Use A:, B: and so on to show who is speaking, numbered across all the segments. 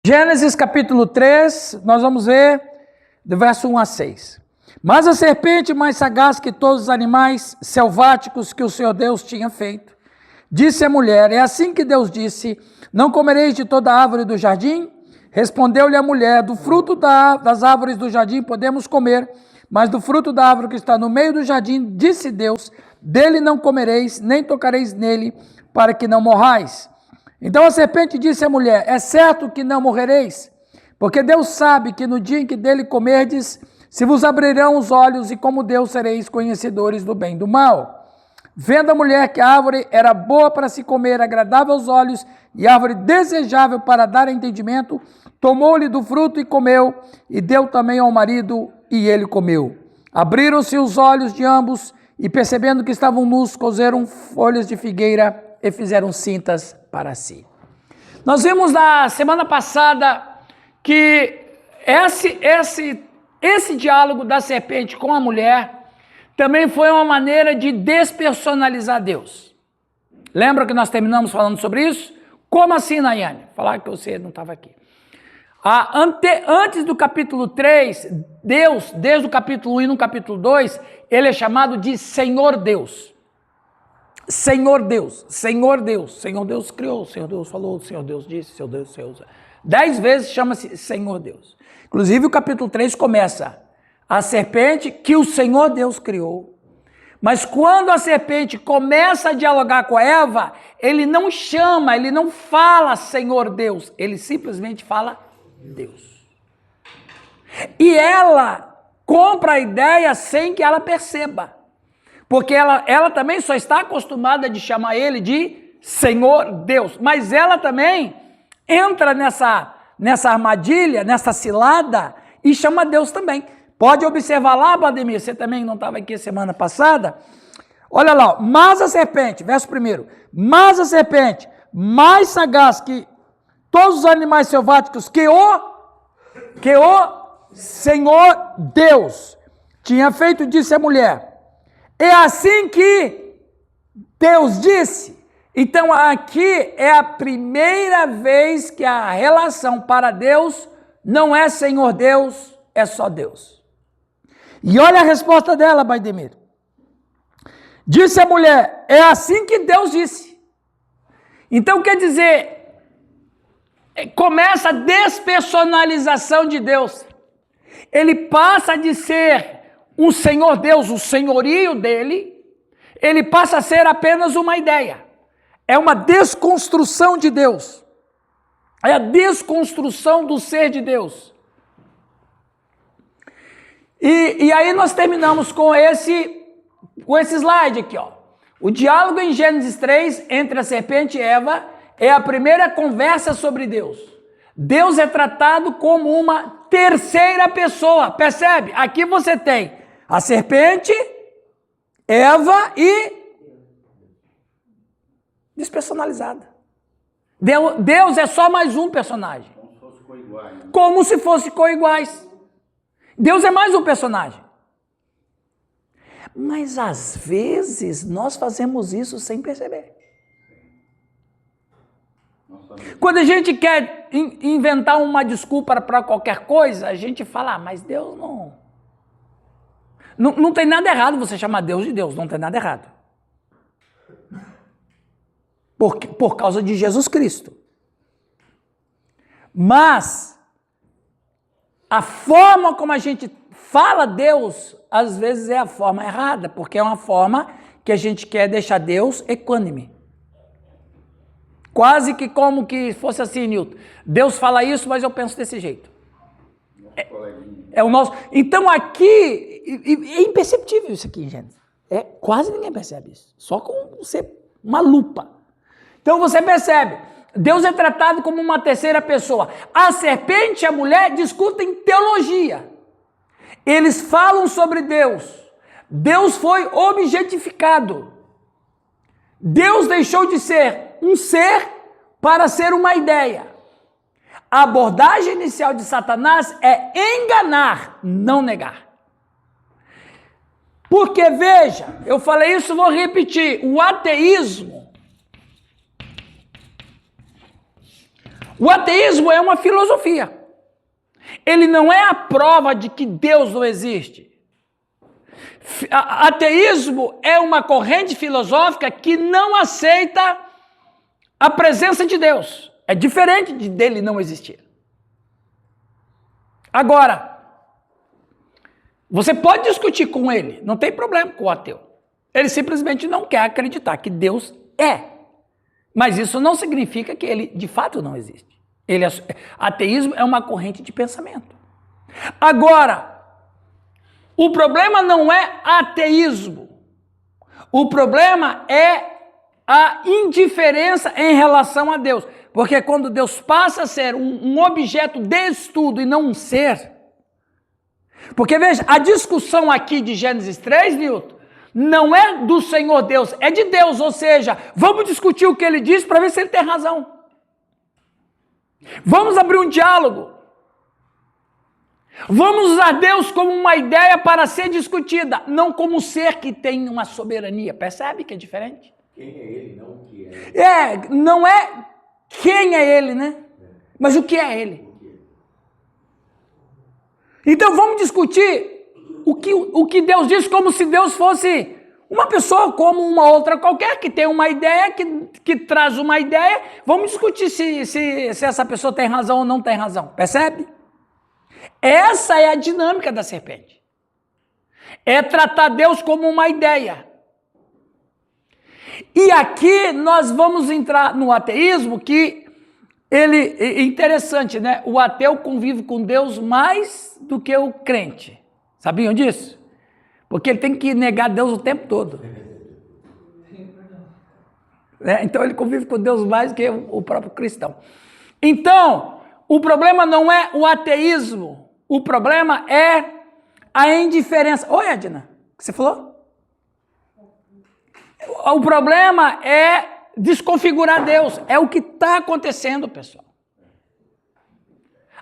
A: Gênesis capítulo 3, nós vamos ver do verso 1 a 6. Mas a serpente, mais sagaz que todos os animais selváticos que o Senhor Deus tinha feito, disse à mulher: é assim que Deus disse, não comereis de toda árvore do jardim? Respondeu-lhe a mulher: do fruto das árvores do jardim podemos comer, mas do fruto da árvore que está no meio do jardim, disse Deus, dele não comereis, nem tocareis nele, para que não morrais. Então a serpente disse à mulher: é certo que não morrereis, porque Deus sabe que no dia em que dele comerdes, se vos abrirão os olhos, e como Deus sereis conhecedores do bem e do mal. Vendo a mulher que a árvore era boa para se comer, agradável aos olhos, e árvore desejável para dar entendimento, tomou-lhe do fruto e comeu, e deu também ao marido, e ele comeu. Abriram-se os olhos de ambos, e percebendo que estavam nus, coseram folhas de figueira e fizeram cintas para si. Nós vimos na semana passada que esse diálogo da serpente com a mulher também foi uma maneira de despersonalizar Deus. Lembra que nós terminamos falando sobre isso? Como assim, Nayane? Falar que você não estava aqui. Antes do capítulo 3, Deus, desde o capítulo 1 e no capítulo 2, ele é chamado de Senhor Deus. Senhor Deus, Senhor Deus, Senhor Deus criou, Senhor Deus falou, Senhor Deus disse, Senhor Deus fez. 10 vezes chama-se Senhor Deus. Inclusive o capítulo 3 começa, a serpente que o Senhor Deus criou. Mas quando a serpente começa a dialogar com Eva, ele não chama, ele não fala Senhor Deus, ele simplesmente fala Deus. E ela compra a ideia sem que ela perceba. Porque ela também só está acostumada de chamar ele de Senhor Deus. Mas ela também entra nessa armadilha, nessa cilada, e chama Deus também. Pode observar lá, Vladimir, você também não estava aqui semana passada. Olha lá, mas a serpente, verso 1. Mas a serpente, mais sagaz que todos os animais selváticos que o Senhor Deus tinha feito, disse a mulher: é assim que Deus disse. Então aqui é a primeira vez que a relação para Deus não é Senhor Deus, é só Deus. E olha a resposta dela, Baidemir. Disse a mulher: é assim que Deus disse. Então quer dizer, começa a despersonalização de Deus. Ele passa de ser o Senhor Deus, o senhorio dele, ele passa a ser apenas uma ideia. É uma desconstrução de Deus. É a desconstrução do ser de Deus. E aí nós terminamos com esse slide aqui, ó. O diálogo em Gênesis 3 entre a serpente e Eva é a primeira conversa sobre Deus. Deus é tratado como uma terceira pessoa, percebe? Aqui você tem a serpente, Eva e despersonalizada. Deus é só mais um personagem. Como se fosse coiguais. Deus é mais um personagem. Mas às vezes nós fazemos isso sem perceber. Quando a gente quer inventar uma desculpa para qualquer coisa, a gente fala: mas Deus não tem nada errado você chamar Deus de Deus, não tem nada errado. Por causa de Jesus Cristo. Mas a forma como a gente fala Deus, às vezes é a forma errada, porque é uma forma que a gente quer deixar Deus equânime. Quase que como que fosse assim, Newton. Deus fala isso, mas eu penso desse jeito. É o nosso. Então aqui, é imperceptível isso aqui, gente. Quase ninguém percebe isso. Só com uma lupa. Então você percebe, Deus é tratado como uma terceira pessoa. A serpente e a mulher discutem teologia. Eles falam sobre Deus. Deus foi objetificado. Deus deixou de ser um ser para ser uma ideia. A abordagem inicial de Satanás é enganar, não negar. Porque, veja, eu falei isso, vou repetir, o ateísmo O ateísmo é uma filosofia. Ele não é a prova de que Deus não existe. Ateísmo é uma corrente filosófica que não aceita a presença de Deus. É diferente dele não existir. Agora, você pode discutir com ele, não tem problema com o ateu. Ele simplesmente não quer acreditar que Deus é. Mas isso não significa que ele de fato não existe. Ateísmo é uma corrente de pensamento. Agora, o problema não é ateísmo. O problema é a indiferença em relação a Deus. Porque quando Deus passa a ser um objeto de estudo e não um ser. Porque veja, a discussão aqui de Gênesis 3, Newton, não é do Senhor Deus, é de Deus. Ou seja, vamos discutir o que ele diz para ver se ele tem razão. Vamos abrir um diálogo. Vamos usar Deus como uma ideia para ser discutida, não como um ser que tem uma soberania. Percebe que é diferente?
B: Quem é ele, não o que é.
A: Não é quem é ele, né? Mas o que é ele. Então vamos discutir o que Deus diz como se Deus fosse uma pessoa como uma outra qualquer, que tem uma ideia, que traz uma ideia. Vamos discutir se essa pessoa tem razão ou não tem razão. Percebe? Essa é a dinâmica da serpente. É tratar Deus como uma ideia. E aqui nós vamos entrar no ateísmo, que ele é interessante, né? O ateu convive com Deus mais do que o crente. Sabiam disso? Porque ele tem que negar Deus o tempo todo. Então ele convive com Deus mais do que o próprio cristão. Então, o problema não é o ateísmo, o problema é a indiferença. Oi, Edna, o que você falou? O problema é desconfigurar Deus. É o que está acontecendo, pessoal.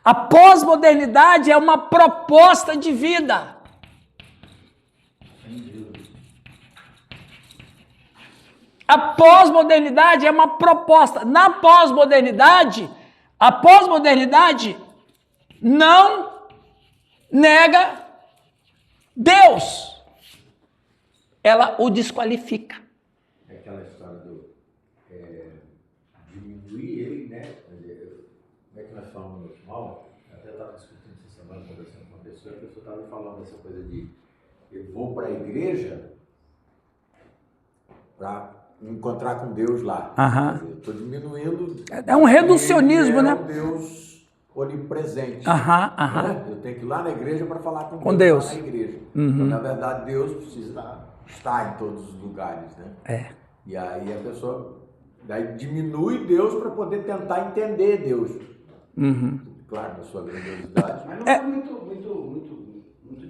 A: A pós-modernidade é uma proposta de vida. A pós-modernidade é uma proposta. Na pós-modernidade, a pós-modernidade não nega Deus. Ela o desqualifica.
B: É aquela história do diminuir ele, né? Como é que nós falamos no mal? Eu até estava discutindo essa semana, conversando com uma pessoa, e a pessoa estava falando essa coisa de eu vou para a igreja para encontrar com Deus lá. Eu estou diminuindo.
A: É um reducionismo, né?
B: Um Deus onipresente.
A: Né?
B: Eu tenho que ir lá na igreja para falar com
A: Deus.
B: Lá na igreja. Então, na verdade, Deus precisa estar em todos os lugares, né? E aí a pessoa daí diminui Deus para poder tentar entender Deus. Claro, na sua grandiosidade.
C: Mas não é muito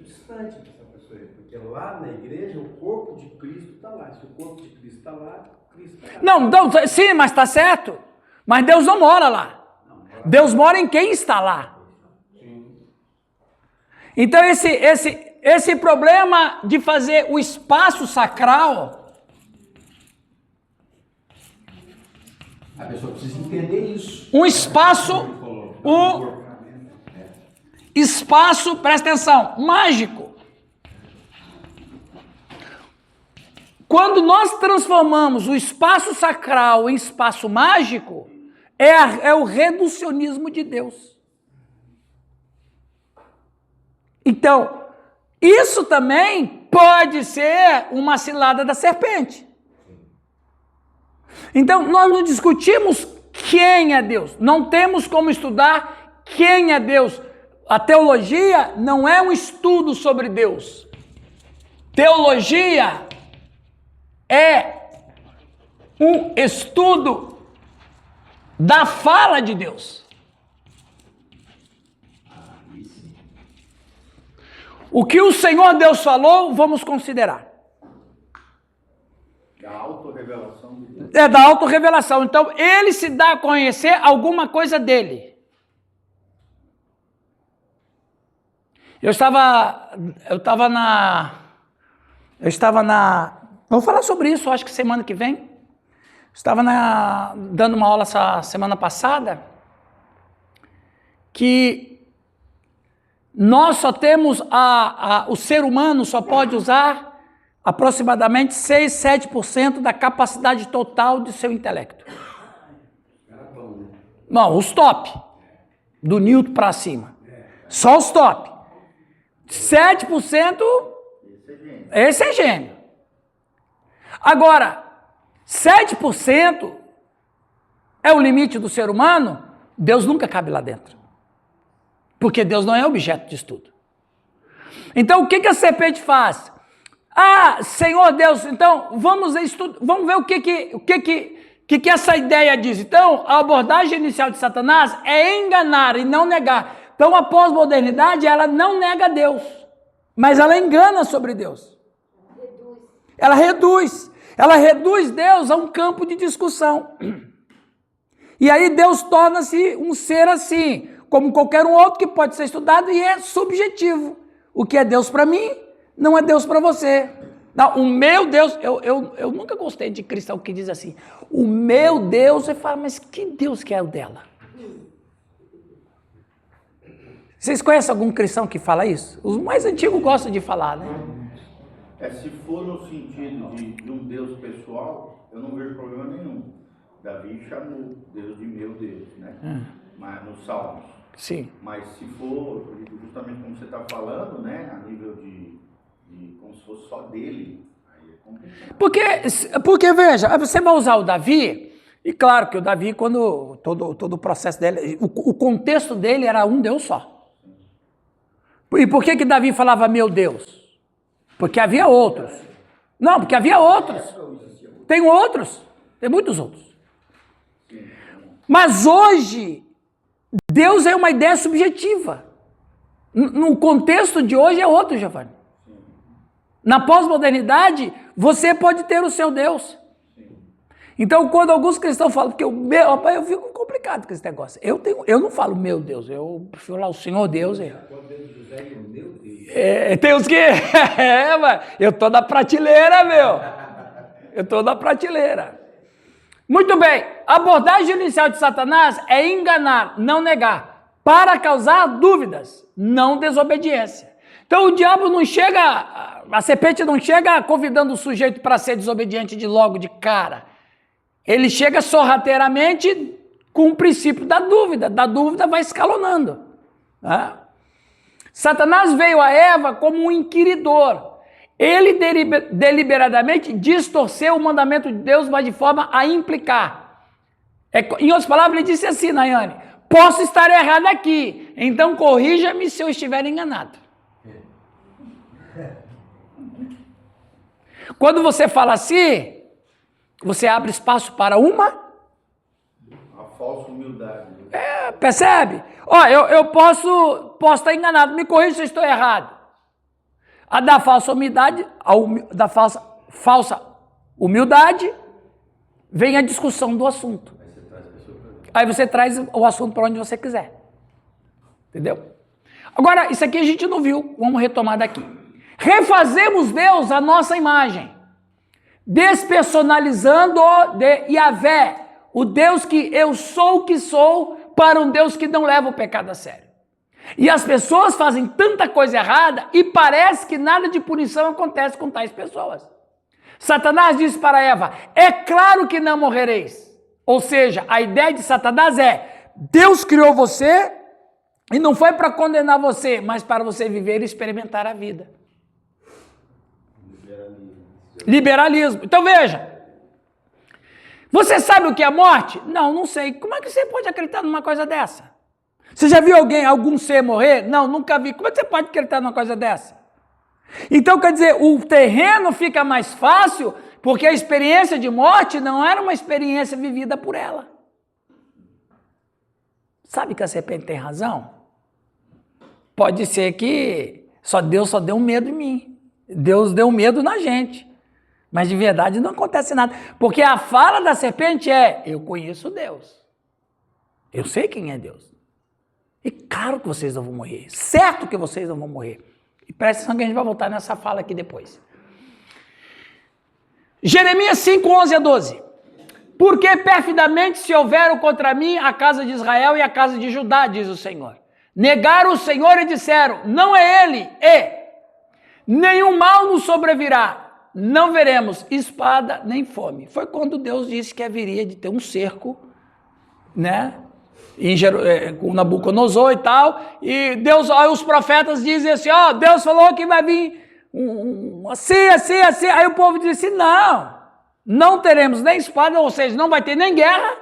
C: distante dessa pessoa aí, porque lá na igreja o corpo de Cristo está lá. Se o corpo de Cristo está lá, Cristo está lá.
A: Não, sim, mas está certo. Mas Deus não mora lá. Deus mora em quem está lá. Então esse problema de fazer o espaço sacral,
B: a pessoa precisa entender isso.
A: um espaço, presta atenção, mágico. Quando nós transformamos o espaço sacral em espaço mágico, é o reducionismo de Deus. Então, isso também pode ser uma cilada da serpente. Então, nós não discutimos quem é Deus. Não temos como estudar quem é Deus. A teologia não é um estudo sobre Deus. Teologia é um estudo da fala de Deus. O que o Senhor Deus falou, vamos considerar.
C: Da autorrevelação de Deus.
A: É da autorrevelação. Então, ele se dá a conhecer alguma coisa dele. Eu estava vou falar sobre isso, acho que semana que vem. Estava dando uma aula essa semana passada, que nós só temos, o ser humano só pode usar aproximadamente 6, 7% da capacidade total de seu intelecto. Não, os top, do Newton para cima. Só os top. 7%, esse é gênio. Agora, 7% é o limite do ser humano, Deus nunca cabe lá dentro. Porque Deus não é objeto de estudo. Então, o que a serpente faz? Senhor Deus, então, vamos ver o que essa ideia diz. Então, a abordagem inicial de Satanás é enganar e não negar. Então, a pós-modernidade, ela não nega Deus, mas ela engana sobre Deus. Ela reduz Deus a um campo de discussão. E aí Deus torna-se um ser assim, como qualquer um outro que pode ser estudado e é subjetivo. O que é Deus para mim, não é Deus para você. Não, o meu Deus, eu nunca gostei de cristão que diz assim, o meu Deus, você fala, mas que Deus que é o dela? Vocês conhecem algum cristão que fala isso? Os mais antigos gostam de falar, né?
D: Se for no sentido de um Deus pessoal, eu não vejo problema nenhum. Davi chamou Deus de meu Deus, né? Mas nos Salmos.
A: Sim.
D: Mas se for, justamente como você está falando, né? A nível de como se fosse só dele, aí é complicado.
A: Porque veja, você vai usar o Davi, e claro que o Davi, quando todo o processo dele, o contexto dele era um Deus só. E por que Davi falava meu Deus? Porque havia outros. Não, porque havia outros. Tem outros. Tem muitos outros. Mas hoje, Deus é uma ideia subjetiva. No contexto de hoje é outro, Giovanni. Na pós-modernidade, você pode ter o seu Deus. Então, quando alguns cristãos falam, porque eu fico complicado com esse negócio. Eu não falo meu Deus, eu prefiro lá o Senhor Deus. Tem uns que... eu tô na prateleira, meu. Eu tô na prateleira. Muito bem. A abordagem inicial de Satanás é enganar, não negar, para causar dúvidas, não desobediência. Então, o diabo não chega... A serpente não chega convidando o sujeito para ser desobediente logo de cara. Ele chega sorrateiramente com o princípio da dúvida vai escalonando. Né? Satanás veio a Eva como um inquiridor. Ele deliberadamente distorceu o mandamento de Deus, mas de forma a implicar. Em outras palavras, ele disse assim, Nayane, posso estar errado aqui, então corrija-me se eu estiver enganado. Quando você fala assim, você abre espaço para uma
D: falsa humildade.
A: Percebe? Eu posso estar enganado, me corrija se eu estou errado. A da falsa humildade, da falsa humildade, vem a discussão do assunto. Aí você traz o assunto para onde você quiser. Entendeu? Agora, isso aqui a gente não viu, vamos retomar daqui. Refazemos Deus à nossa imagem, despersonalizando-o de Yahvé, o Deus que eu sou o que sou, para um Deus que não leva o pecado a sério. E as pessoas fazem tanta coisa errada e parece que nada de punição acontece com tais pessoas. Satanás disse para Eva, é claro que não morrereis. Ou seja, a ideia de Satanás é, Deus criou você e não foi para condenar você, mas para você viver e experimentar a vida. Liberalismo. Então veja, você sabe o que é morte? Não sei. Como é que você pode acreditar numa coisa dessa? Você já viu algum ser morrer? Não, nunca vi. Como é que você pode acreditar numa coisa dessa? Então, quer dizer, o terreno fica mais fácil porque a experiência de morte não era uma experiência vivida por ela. Sabe que a serpente tem razão? Pode ser que Deus só deu um medo em mim. Deus deu medo na gente. Mas de verdade não acontece nada. Porque a fala da serpente é, eu conheço Deus. Eu sei quem é Deus. E claro que vocês não vão morrer. Certo que vocês não vão morrer. E presta atenção que a gente vai voltar nessa fala aqui depois. Jeremias 5, 11 a 12. Porque perfidamente se houveram contra mim a casa de Israel e a casa de Judá, diz o Senhor. Negaram o Senhor e disseram, não é Ele, nenhum mal nos sobrevirá, não veremos espada nem fome. Foi quando Deus disse que haveria de ter um cerco, né, com Nabucodonosor e tal, e Deus, aí os profetas dizem assim, Deus falou que vai vir assim, aí o povo disse, não teremos nem espada, ou seja, não vai ter nem guerra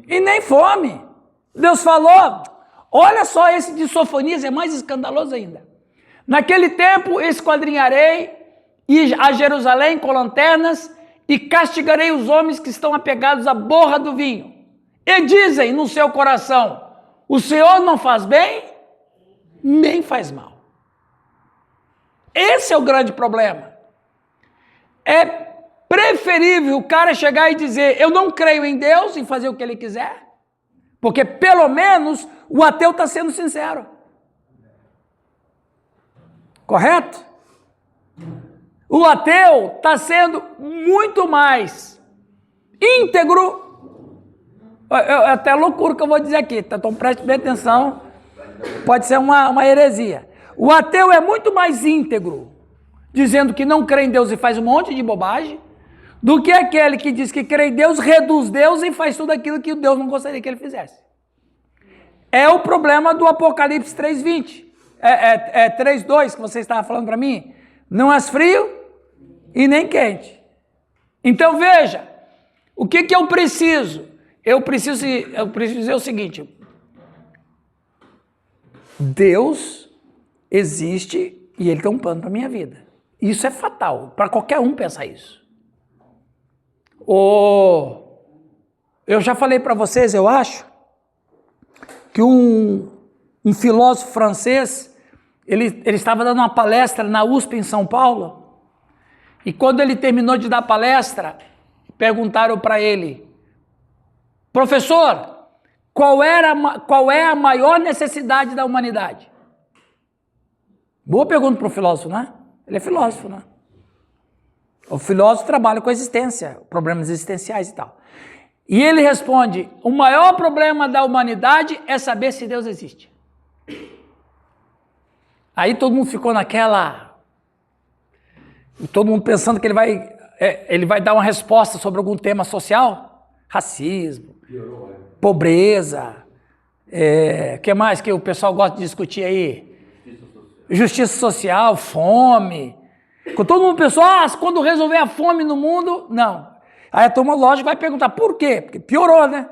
A: e nem fome. Deus falou, olha só, esse de Sofonias é mais escandaloso ainda. Naquele tempo esquadrinharei a Jerusalém com lanternas e castigarei os homens que estão apegados à borra do vinho. E dizem no seu coração, o Senhor não faz bem, nem faz mal. Esse é o grande problema. É preferível o cara chegar e dizer, eu não creio em Deus e fazer o que ele quiser, porque pelo menos o ateu está sendo sincero. Correto? O ateu está sendo muito mais íntegro. É até loucura que eu vou dizer aqui, então preste bem atenção, pode ser uma heresia. O ateu é muito mais íntegro, dizendo que não crê em Deus e faz um monte de bobagem, do que aquele que diz que crê em Deus, reduz Deus e faz tudo aquilo que Deus não gostaria que ele fizesse. É o problema do Apocalipse 3:20, 3:2 que você estava falando para mim, não és frio e nem quente. Então veja, o que eu preciso? Eu preciso dizer o seguinte, Deus existe e Ele tem um plano para a minha vida. Isso é fatal, para qualquer um pensar isso. Eu já falei para vocês, eu acho, que um filósofo francês, ele estava dando uma palestra na USP em São Paulo, e quando ele terminou de dar a palestra, perguntaram para ele, professor, qual é a maior necessidade da humanidade? Boa pergunta para o filósofo, né? Ele é filósofo, né? O filósofo trabalha com a existência, problemas existenciais e tal. E ele responde, o maior problema da humanidade é saber se Deus existe. Aí todo mundo ficou todo mundo pensando que ele vai dar uma resposta sobre algum tema social, racismo, pobreza, que mais que o pessoal gosta de discutir aí? Justiça social, fome. Todo mundo pensou, quando resolver a fome no mundo, não. Aí a turma, lógico, vai perguntar, por quê? Porque piorou, né?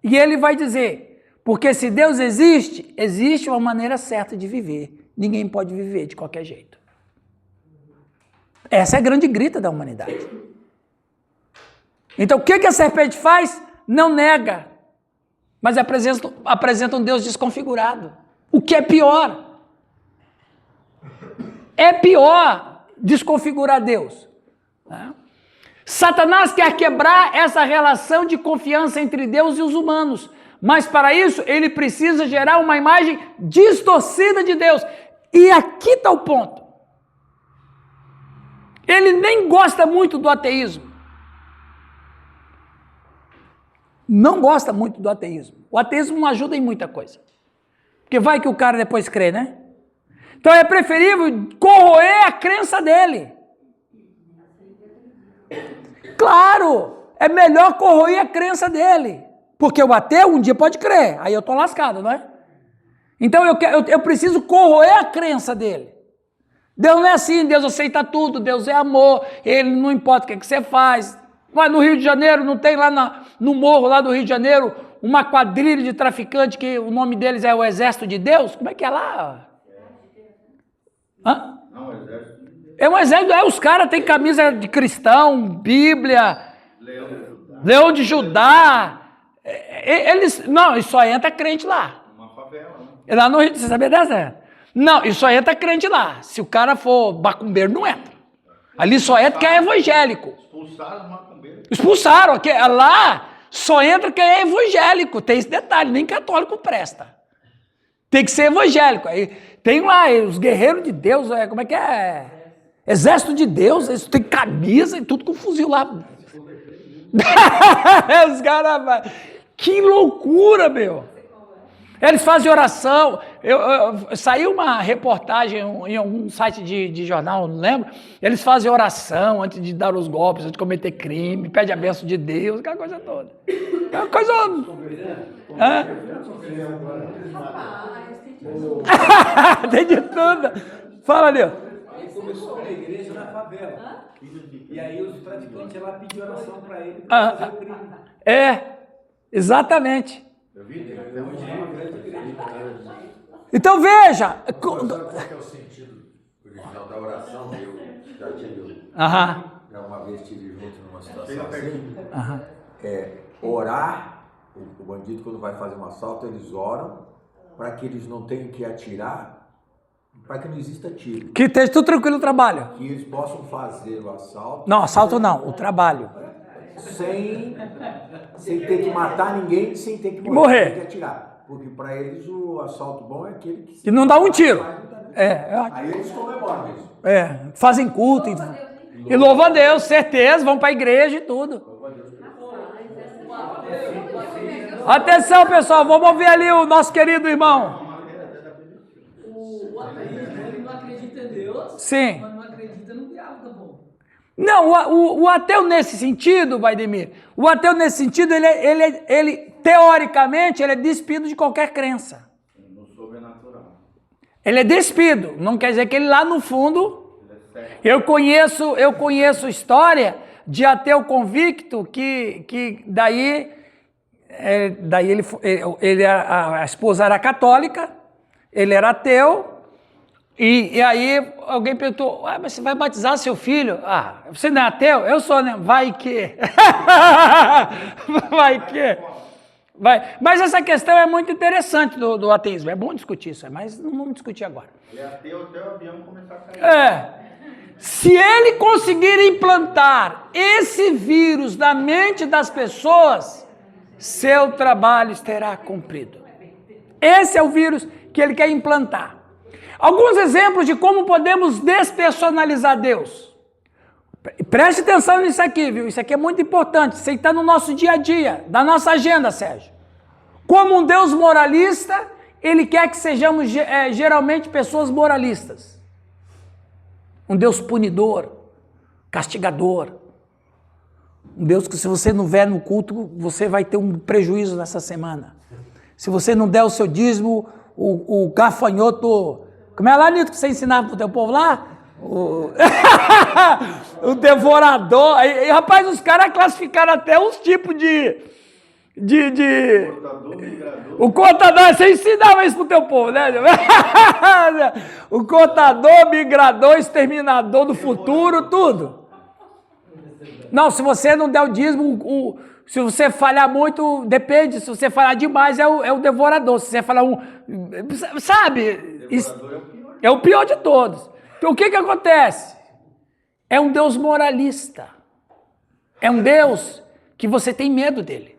A: E ele vai dizer, porque se Deus existe, existe uma maneira certa de viver. Ninguém pode viver de qualquer jeito. Essa é a grande grita da humanidade. Então o que a serpente faz? Não nega, mas apresenta um Deus desconfigurado. O que é pior? É pior desconfigurar Deus. Né? Satanás quer quebrar essa relação de confiança entre Deus e os humanos, mas para isso ele precisa gerar uma imagem distorcida de Deus. E aqui está o ponto. Ele nem gosta muito do ateísmo. Não gosta muito do ateísmo. O ateísmo não ajuda em muita coisa. Porque vai que o cara depois crê, né? Então é preferível corroer a crença dele. Claro, é melhor corroer a crença dele. Porque o ateu um dia pode crer, aí eu estou lascado, não é? Então eu preciso corroer a crença dele. Deus não é assim, Deus aceita tudo, Deus é amor, Ele não importa o que você faz. Mas no Rio de Janeiro, não tem lá no morro lá do Rio de Janeiro, uma quadrilha de traficantes que o nome deles é o Exército de Deus? Como é que é lá? Hã?
D: Não, exército de Deus.
A: É um exército, os caras têm camisa de cristão, Bíblia, Leão de Judá. Eles só entra crente lá.
D: Uma favela, né?
A: Lá no Rio, você sabia dessa? Não, e só entra crente lá. Se o cara for macumbeiro, não entra. Ali só entra quem é evangélico.
D: Expulsaram os macumbeiros.
A: Expulsaram. Lá só entra quem é evangélico. Tem esse detalhe, nem católico presta. Tem que ser evangélico. Aí tem lá os guerreiros de Deus, como é que é? Exército de Deus, eles têm camisa e tudo com fuzil lá. Os caras... Que loucura, meu! Eles fazem oração. Saiu uma reportagem em algum site de jornal, não lembro. Eles fazem oração antes de dar os golpes, antes de cometer crime, pede a bênção de Deus, aquela coisa toda. É uma coisa. Tem de tudo. Fala, Deus.
C: Aí começou uma igreja na favela. E aí os traficantes lá pediram oração para ele para fazer o crime.
A: Exatamente. Então veja.
B: Qual é o sentido original da oração? Eu já tive. Já uma vez estive junto numa situação assim. Orar, o bandido quando vai fazer um assalto, eles oram para que eles não tenham que atirar, para que não exista tiro.
A: Que esteja tudo tranquilo no trabalho.
B: Que eles possam fazer o assalto.
A: Não, assalto não, o trabalho.
B: Sem ter que matar ninguém, sem ter que
A: morrer.
B: Sem ter que atirar. Porque para eles o assalto bom é aquele que...
A: Que não dá um tiro.
B: Aí eles comemoram mesmo.
A: Fazem culto. E louvam a Deus, certeza, vão para a igreja e tudo. Atenção, pessoal, vamos ouvir ali o nosso querido irmão.
E: O ateu não acredita em Deus,
A: Sim.
E: mas não acredita no diabo, tá bom?
A: Não, o ateu nesse sentido, Vaidemir, o ateu nesse sentido, ele teoricamente, ele é despido de qualquer crença.
D: No sobrenatural.
A: Ele é despido, não quer dizer que ele lá no fundo... Eu conheço história de ateu convicto que daí a esposa era católica, ele era ateu, e aí alguém perguntou, mas você vai batizar seu filho? Você não é ateu? Eu sou, né? Vai que. Vai que. Vai. Mas essa questão é muito interessante do ateísmo, é bom discutir isso, mas não vamos discutir agora.
D: Ele é ateu até o avião começar a cair.
A: Se ele conseguir implantar esse vírus na mente das pessoas, seu trabalho estará cumprido. Esse é o vírus que ele quer implantar. Alguns exemplos de como podemos despersonalizar Deus. Preste atenção nisso aqui, viu? Isso aqui é muito importante. Isso está no nosso dia a dia, da nossa agenda, Sérgio. Como um Deus moralista, ele quer que sejamos geralmente pessoas moralistas. Um Deus punidor, castigador. Um Deus que se você não vier no culto, você vai ter um prejuízo nessa semana. Se você não der o seu dízimo, o gafanhoto... Como é lá, Nito, que você ensinava para o teu povo lá? O devorador. E, rapaz, os caras classificaram até uns tipos de...
D: Contador, migrador.
A: O contador, você ensinava isso pro teu povo, né? O contador, migrador, exterminador do futuro, tudo. Não, se você não der o dízimo, se você falhar muito, depende, se você falhar demais, é o devorador. Se você falar sabe? É o pior de todos. Então o que acontece? É um Deus moralista. É um Deus que você tem medo dele.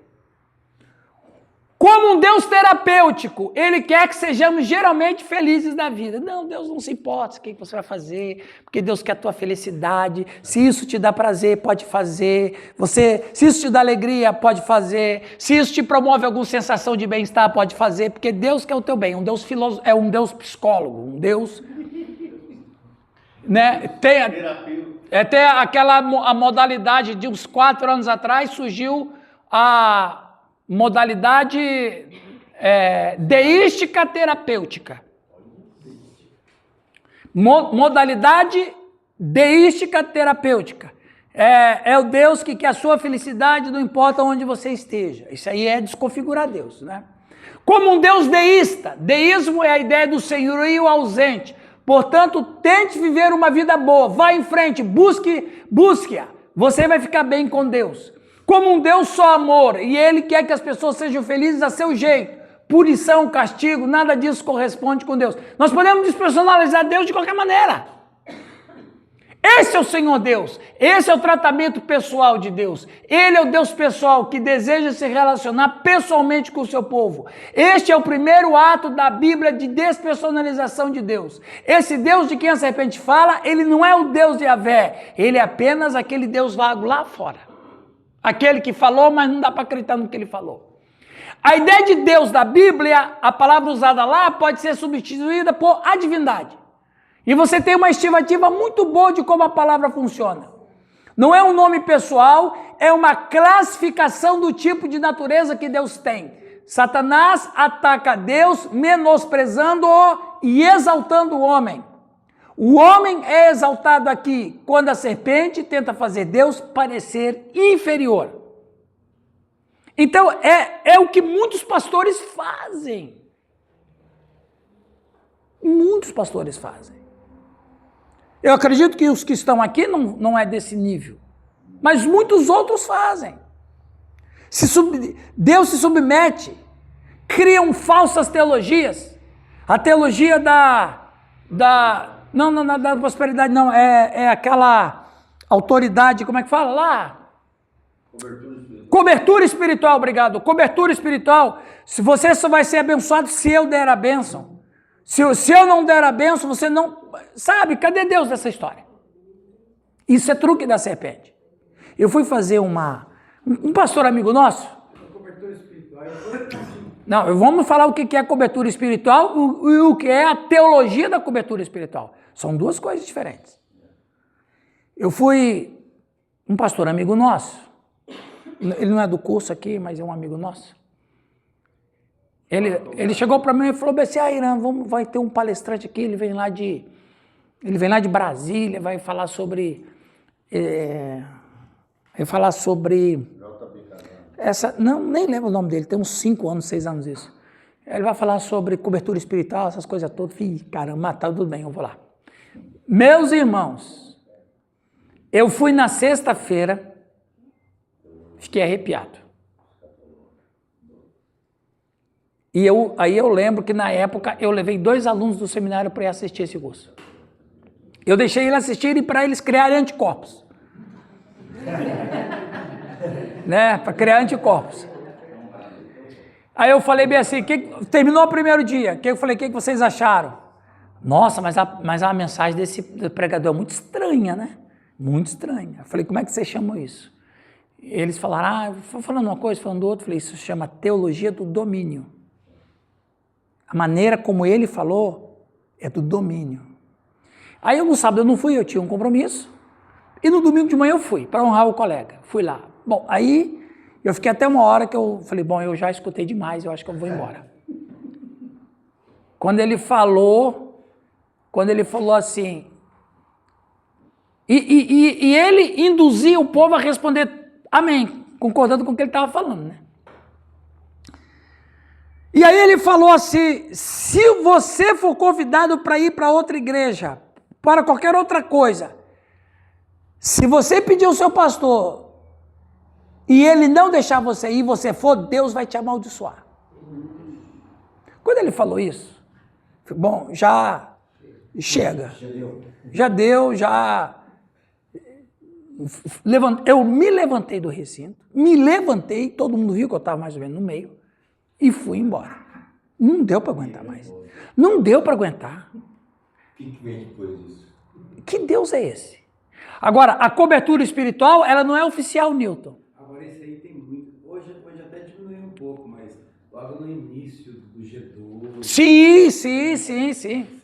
A: Como um Deus terapêutico, ele quer que sejamos geralmente felizes na vida. Não, Deus não se importa o que você vai fazer, porque Deus quer a tua felicidade. Se isso te dá prazer, pode fazer. Se isso te dá alegria, pode fazer. Se isso te promove alguma sensação de bem-estar, pode fazer, porque Deus quer o teu bem. Um Deus é um Deus psicólogo, um Deus... Né? Tem a modalidade de uns 4 anos atrás, surgiu a modalidade deística terapêutica. Modalidade deística terapêutica. É o Deus que quer a sua felicidade, não importa onde você esteja. Isso aí é desconfigurar Deus, né? Como um Deus deísta. Deísmo é a ideia do senhorio ausente. Portanto, tente viver uma vida boa. Vá em frente, busque-a. Você vai ficar bem com Deus. Como um Deus só amor, e Ele quer que as pessoas sejam felizes a seu jeito. Punição, castigo, nada disso corresponde com Deus. Nós podemos despersonalizar Deus de qualquer maneira. Esse é o Senhor Deus. Esse é o tratamento pessoal de Deus. Ele é o Deus pessoal que deseja se relacionar pessoalmente com o seu povo. Este é o primeiro ato da Bíblia de despersonalização de Deus. Esse Deus de quem a serpente fala, ele não é o Deus de Yahvé. Ele é apenas aquele Deus vago lá fora. Aquele que falou, mas não dá para acreditar no que ele falou. A ideia de Deus da Bíblia, a palavra usada lá, pode ser substituída por a divindade. E você tem uma estimativa muito boa de como a palavra funciona. Não é um nome pessoal, é uma classificação do tipo de natureza que Deus tem. Satanás ataca Deus menosprezando-o e exaltando o homem. O homem é exaltado aqui quando a serpente tenta fazer Deus parecer inferior. Então, é o que muitos pastores fazem. Muitos pastores fazem. Eu acredito que os que estão aqui não é desse nível. Mas muitos outros fazem. Deus se submete. Criam falsas teologias. A teologia da prosperidade não. É aquela autoridade, como é que fala lá? Cobertura espiritual, obrigado. Cobertura espiritual. Se você só vai ser abençoado se eu der a bênção. Se eu não der a bênção, você não... Sabe, cadê Deus nessa história? Isso é truque da serpente. Eu fui fazer um pastor amigo nosso...
C: Cobertura espiritual.
A: Não, vamos falar o que é cobertura espiritual e o que é a teologia da cobertura espiritual. São duas coisas diferentes. Eu fui... Um pastor amigo nosso... Ele não é do curso aqui, mas é um amigo nosso. Ele chegou para mim e falou assim, Irã, vai ter um palestrante aqui, ele vem lá de Brasília, vai falar sobre... nem lembro o nome dele, tem uns 5 anos, 6 anos isso. Ele vai falar sobre cobertura espiritual, essas coisas todas. Caramba, tá tudo bem, eu vou lá. Meus irmãos, eu fui na sexta-feira, fiquei arrepiado. E aí eu lembro que na época eu levei 2 alunos do seminário para ir assistir esse curso. Eu deixei eles assistirem para eles criarem anticorpos. Né? Para criar anticorpos. Aí eu falei bem assim, terminou o primeiro dia, eu falei, o que vocês acharam? Nossa, mas a mensagem desse pregador é muito estranha, né? Muito estranha. Eu falei, como é que vocês chamam isso? Eles falaram, falando uma coisa, falando outra, falei, isso se chama teologia do domínio. A maneira como ele falou é do domínio. Aí no sábado eu não fui, eu tinha um compromisso, e no domingo de manhã eu fui, para honrar o colega, fui lá. Bom, aí eu fiquei até uma hora que eu falei, bom, eu já escutei demais, eu acho que eu vou embora. Quando ele falou assim, e ele induzia o povo a responder amém, concordando com o que ele estava falando, né? E aí ele falou assim, se você for convidado para ir para outra igreja, para qualquer outra coisa, se você pedir ao seu pastor e ele não deixar você ir, você for, Deus vai te amaldiçoar. Quando ele falou isso, bom, já chega, já deu, eu me levantei do recinto, todo mundo viu que eu estava mais ou menos no meio, e fui embora. Não deu para aguentar mais. Não deu para aguentar.
B: O que vem depois disso?
A: Que Deus é esse? Agora, a cobertura espiritual, ela não é oficial, Newton.
C: Agora, isso aí tem muito. Hoje até diminuiu um pouco, mas logo no início do G12...
A: Sim.
C: Isso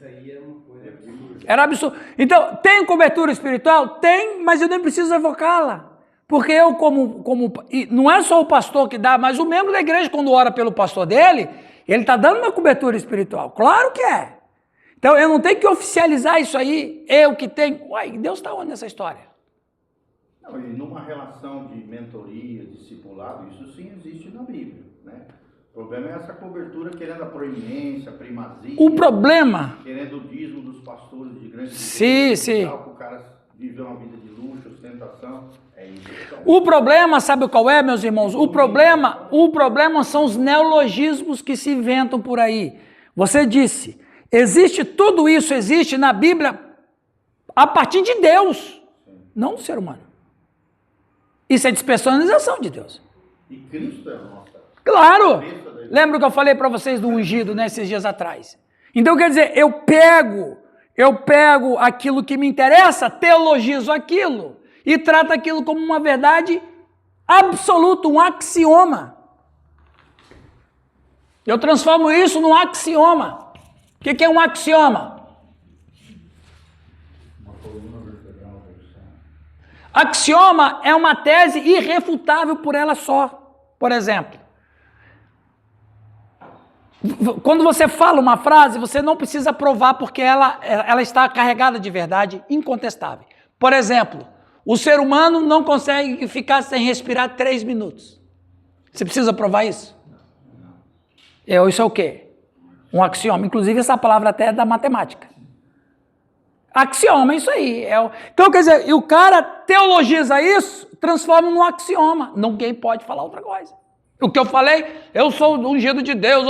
C: aí era uma coisa absurda.
A: Era absurdo. Então, tem cobertura espiritual? Tem, mas eu nem preciso evocá-la. Porque eu, e não é só o pastor que dá, mas o membro da igreja, quando ora pelo pastor dele, ele está dando uma cobertura espiritual. Claro que é. Então, eu não tenho que oficializar isso aí, eu que tenho. Uai, Deus está onde nessa história?
D: Não, e numa relação de mentoria, discipulado, isso sim existe na Bíblia, né? O problema é essa cobertura querendo a proeminência, a primazia.
A: O problema...
D: Querendo o dízimo dos pastores de grande...
A: Sim.
D: Para o cara viver uma vida de luxo, ostentação. É isso.
A: O problema, sabe qual é, meus irmãos? O problema são os neologismos que se inventam por aí. Você disse, tudo isso existe na Bíblia a partir de Deus, não do ser humano. Isso é despersonalização de Deus.
D: E Cristo é a nossa.
A: Claro! Lembra que eu falei para vocês do ungido, né, esses dias atrás? Então, quer dizer, eu pego aquilo que me interessa, teologizo aquilo e trato aquilo como uma verdade absoluta, um axioma. Eu transformo isso num axioma. O que é um axioma? Axioma é uma tese irrefutável por ela só. Por exemplo, quando você fala uma frase, você não precisa provar porque ela está carregada de verdade incontestável. Por exemplo, o ser humano não consegue ficar sem respirar 3 minutos. Você precisa provar isso? Isso é o quê? Um axioma. Inclusive, essa palavra até é da matemática. Axioma, é isso aí. Então, quer dizer, e o cara teologiza isso, transforma num axioma. Ninguém pode falar outra coisa. O que eu falei, eu sou ungido de Deus,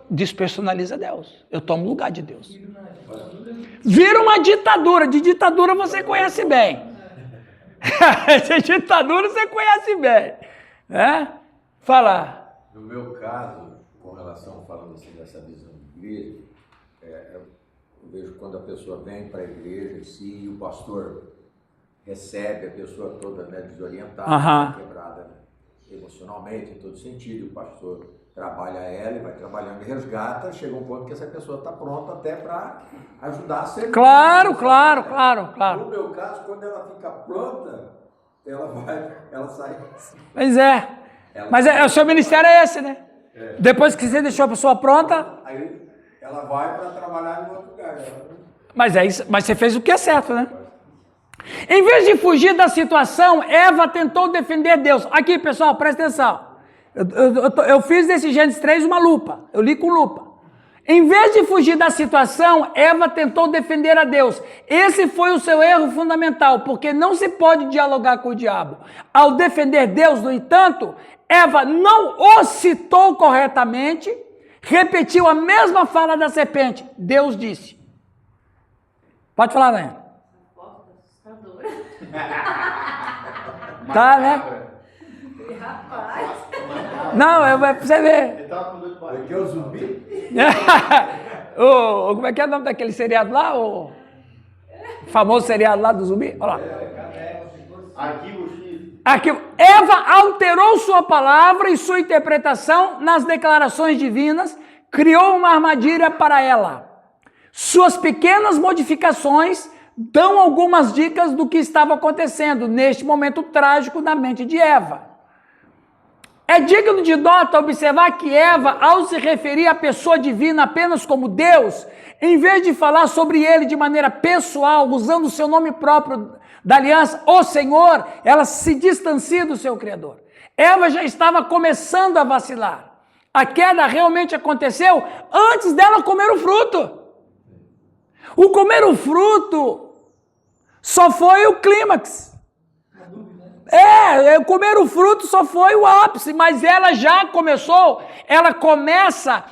A: despersonaliza Deus. Eu tomo o lugar de Deus. Vira uma ditadura. De ditadura você conhece bem. De ditadura você conhece bem. Fala.
B: No meu caso, com relação, falando assim dessa visão de igreja, eu vejo quando a pessoa vem para a igreja em si e o pastor recebe a pessoa toda, né, desorientada, quebrada, né, emocionalmente, em todo sentido, o pastor trabalha ela e vai trabalhando e resgata, chega um ponto que essa pessoa está pronta até para ajudar a ser.
A: Claro.
B: No meu caso, quando ela fica pronta, ela sai.
A: Pois é. Mas o seu ministério é esse, né? Depois que você deixou a pessoa pronta...
B: Aí ela vai para trabalhar em outro lugar.
A: Mas você fez o que é certo, né? Em vez de fugir da situação, Eva tentou defender Deus. Aqui, pessoal, presta atenção. Eu fiz desse Gênesis 3 uma lupa. Eu li com lupa. Em vez de fugir da situação, Eva tentou defender a Deus. Esse foi o seu erro fundamental, porque não se pode dialogar com o diabo. Ao defender Deus, no entanto, Eva não o citou corretamente, repetiu a mesma fala da serpente. Deus disse. Pode falar, né?
E: Assustadora.
A: Tá, né?
E: Rapaz.
A: Não, é pra você ver.
D: Ele tava com dor de barriga.
B: Porque o zumbi?
A: Como é que é o nome daquele seriado lá? O famoso seriado lá do zumbi? Olha lá.
D: Arquivo X.
A: Aqui, Eva alterou sua palavra e sua interpretação nas declarações divinas, criou uma armadilha para ela. Suas pequenas modificações dão algumas dicas do que estava acontecendo neste momento trágico na mente de Eva. É digno de nota observar que Eva, ao se referir à pessoa divina apenas como Deus, em vez de falar sobre ele de maneira pessoal, usando o seu nome próprio da aliança, o Senhor, ela se distancia do seu Criador. Eva já estava começando a vacilar. A queda realmente aconteceu antes dela comer o fruto. O comer o fruto só foi o clímax. Comer o fruto só foi o ápice, mas ela já começou, ela começa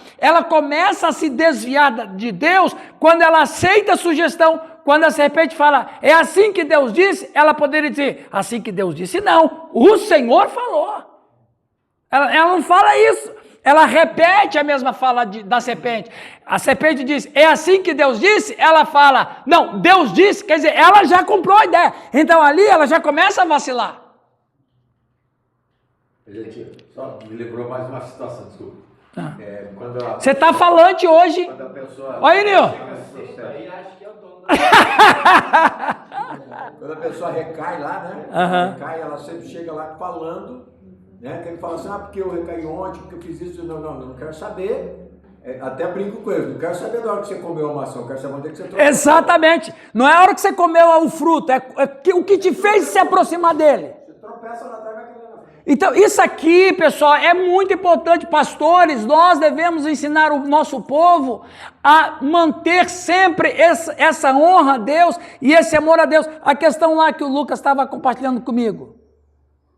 A: a se desviar de Deus quando ela aceita a sugestão. Quando a serpente fala, é assim que Deus disse, ela poderia dizer, assim que Deus disse, não, o Senhor falou. Ela não fala isso, ela repete a mesma fala da serpente. A serpente diz, é assim que Deus disse, ela fala, não, Deus disse, quer dizer, ela já comprou a ideia. Então ali ela já começa a vacilar.
B: Gente, só me lembrou mais uma situação, desculpa.
A: Você está falante hoje.
B: Quando a pessoa...
A: Olha aí, Nil.
C: Aí acho que é o dono.
B: Quando a pessoa recai lá, né? Recai, ela sempre chega lá falando, né? Que ele fala assim, porque eu recaí ontem, porque eu fiz isso. Não quero saber. Até brinco com ele, não quero saber da hora que você comeu a maçã, eu quero saber onde é que você trocou.
A: Exatamente. Não é a hora que você comeu o fruto, é o que te fez se aproximar dele.
B: Você tropeça lá atrás, vai querer.
A: Então, isso aqui, pessoal, é muito importante. Pastores, nós devemos ensinar o nosso povo a manter sempre essa honra a Deus e esse amor a Deus. A questão lá que o Lucas estava compartilhando comigo,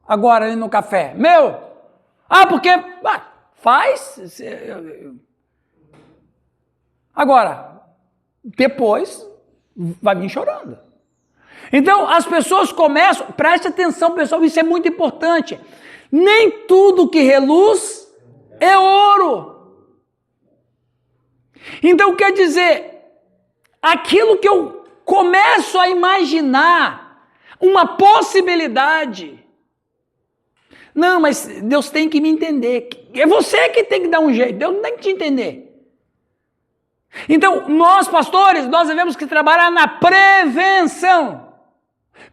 A: agora ali no café. Porque faz. Agora, depois, vai vir chorando. Então, as pessoas começam, preste atenção, pessoal, isso é muito importante. Nem tudo que reluz é ouro. Então, quer dizer, aquilo que eu começo a imaginar, uma possibilidade, Não, mas Deus tem que me entender. É você que tem que dar um jeito, Deus não tem que te entender. Então, nós pastores, nós devemos que trabalhar na prevenção.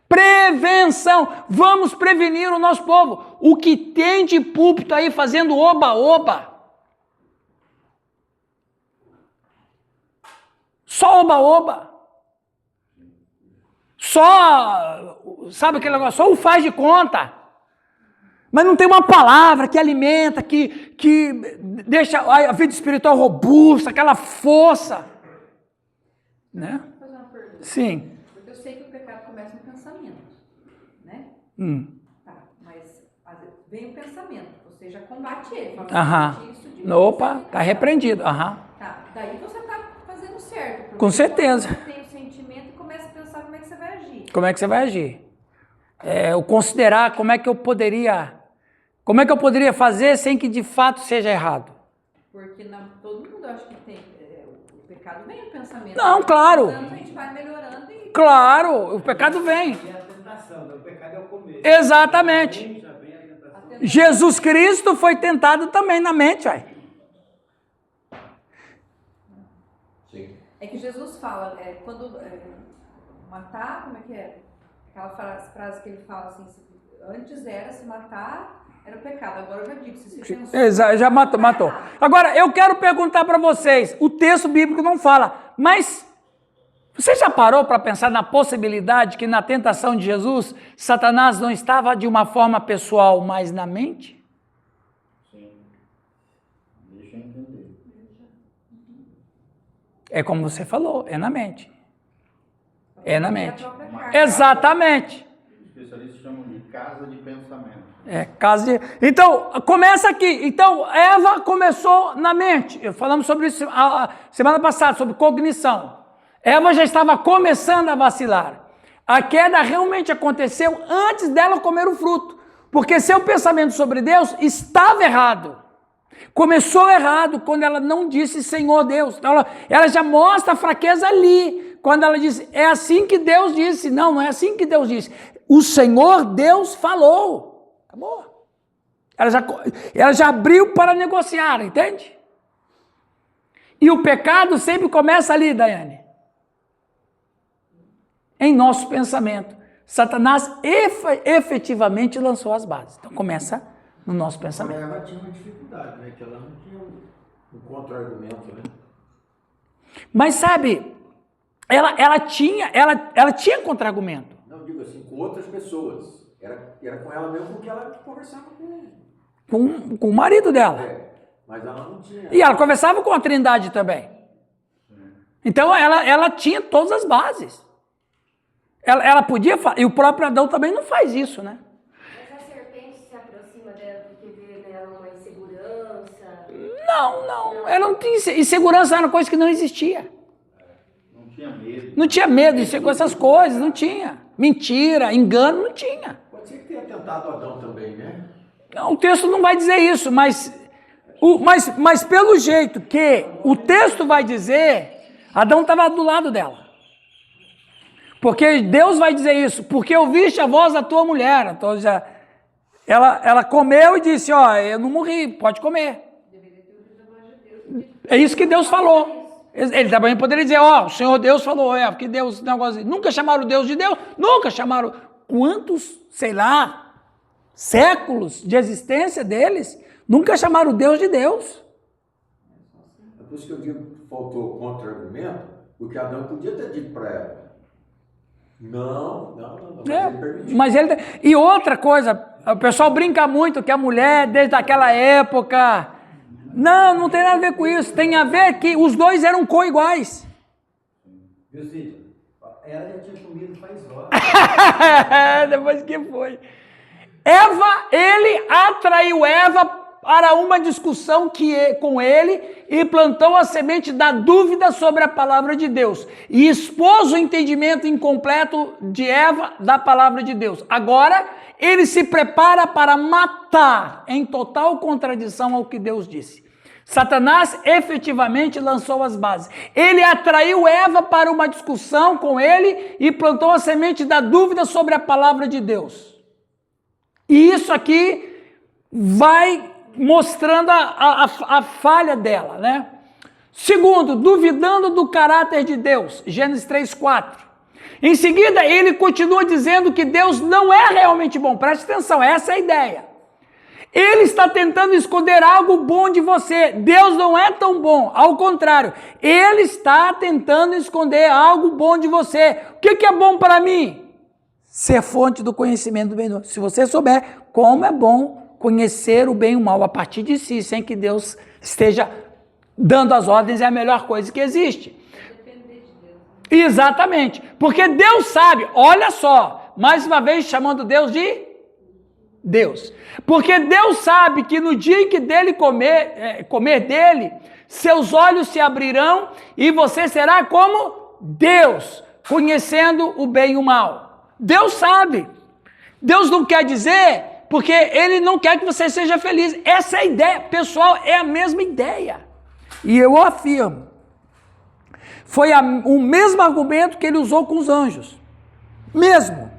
A: Prevenção. Vamos prevenir o nosso povo. O que tem de púlpito aí fazendo oba-oba. Só oba-oba. Só, sabe aquele negócio? Só o faz de conta. Mas não tem uma palavra que alimenta, que deixa a vida espiritual robusta, aquela força. Né?
F: Vou fazer uma pergunta.
A: Sim.
F: Porque eu sei que o pecado começa no pensamento, né? Tá, mas vem o pensamento, você já combate ele. Fala,
A: Aham.
F: isso de
A: Opa, tá repreendido. Aham.
F: Tá, daí você tá fazendo certo. porque
A: Com certeza.
F: Você tem o sentimento e começa a pensar como é que você vai agir.
A: Como é que você vai agir? Eu considerar como é que eu poderia fazer sem que de fato seja errado.
F: Porque todo mundo acha que tem. O pecado vem no pensamento.
A: Não, claro.
F: A gente vai melhorando e.
A: Claro, o pecado vem.
C: E a tentação, o pecado é o começo.
A: Exatamente.
C: Já vem a tentação.
A: Jesus Cristo foi tentado também na mente, uai.
B: Sim.
F: É que Jesus fala, quando matar, como é que é? Aquela frase que ele fala assim, antes era se matar, era pecado, agora eu já digo, se você pensou...
A: Já matou. Agora, eu quero perguntar para vocês, o texto bíblico não fala, mas você já parou para pensar na possibilidade que na tentação de Jesus, Satanás não estava de uma forma pessoal, mas na mente?
D: Sim. Deixa eu entender.
A: É como você falou, é na mente. É na mente.
F: Exatamente.
A: Exatamente.
D: Os especialistas chamam de casa de pensamento.
A: Então, começa aqui. Então, Eva começou na mente. Falamos sobre isso a semana passada, sobre cognição. Eva já estava começando a vacilar. A queda realmente aconteceu antes dela comer o fruto. Porque seu pensamento sobre Deus estava errado. Começou errado quando ela não disse Senhor Deus. Então, ela já mostra a fraqueza ali. Quando ela disse, é assim que Deus disse. Não, não é assim que Deus disse. O Senhor Deus falou. Acabou. Ela já abriu para negociar, entende? E o pecado sempre começa ali, Daiane. Em nosso pensamento. Satanás efetivamente lançou as bases. Então começa no nosso pensamento.
B: Ela tinha uma dificuldade, né? Que ela não tinha um contra-argumento, né?
A: Mas sabe, ela tinha contra-argumento.
B: Não, digo assim, com outras pessoas. Era com ela mesmo porque ela conversava
A: Com o marido dela.
B: Mas ela não tinha.
A: E ela conversava com a Trindade também. Então ela tinha todas as bases. Ela podia, e o próprio Adão também não faz isso, né?
E: Mas a serpente se aproxima dela porque vê nela uma insegurança.
A: Não. Ela não tinha insegurança, era uma coisa que não existia.
D: Não tinha medo.
A: Não tinha medo de ser com essas coisas, não tinha. Mentira, engano, não tinha.
B: Pode ser que tenha tentado Adão também, né?
A: Não, o texto não vai dizer isso, mas pelo jeito que o texto vai dizer, Adão estava do lado dela. Porque Deus vai dizer isso, porque ouviste a voz da tua mulher. Então, ela comeu e disse, eu não morri, pode comer. É isso que Deus falou. Ele também poderia dizer, o Senhor Deus falou, porque Deus, negócio, nunca chamaram Deus de Deus, nunca chamaram quantos, sei lá, séculos de existência deles, nunca chamaram Deus de Deus.
B: É por isso que eu digo que faltou contra-argumento, porque Adão podia ter dito para ela. Não, mas ele permitiu.
A: E outra coisa, o pessoal brinca muito que a mulher, desde aquela época... Não tem nada a ver com isso. Tem a ver que os dois eram co-iguais.
C: Viu, Cid? Ela já tinha comido faz horas.
A: Depois que foi. Ele atraiu Eva para uma discussão com ele e plantou a semente da dúvida sobre a palavra de Deus. E expôs o entendimento incompleto de Eva da palavra de Deus. Agora, ele se prepara para matar em total contradição ao que Deus disse. Satanás efetivamente lançou as bases. Ele atraiu Eva para uma discussão com ele e plantou a semente da dúvida sobre a palavra de Deus. E isso aqui vai mostrando a falha dela, né? Segundo, duvidando do caráter de Deus, Gênesis 3:4. Em seguida, ele continua dizendo que Deus não é realmente bom. Preste atenção, essa é a ideia. Ele está tentando esconder algo bom de você. Deus não é tão bom, ao contrário. Ele está tentando esconder algo bom de você. O que é bom para mim? Ser fonte do conhecimento do bem e do mal. Se você souber como é bom conhecer o bem e o mal a partir de si, sem que Deus esteja dando as ordens, é a melhor coisa que existe.
F: Depender de Deus.
A: Exatamente. Porque Deus sabe, olha só, mais uma vez chamando Deus de Deus. Porque Deus sabe que no dia em que dele comer dele, seus olhos se abrirão e você será como Deus, conhecendo o bem e o mal. Deus sabe. Deus não quer dizer, porque ele não quer que você seja feliz. Essa é a ideia, pessoal, é a mesma ideia. E eu afirmo, foi o mesmo argumento que ele usou com os anjos. Mesmo.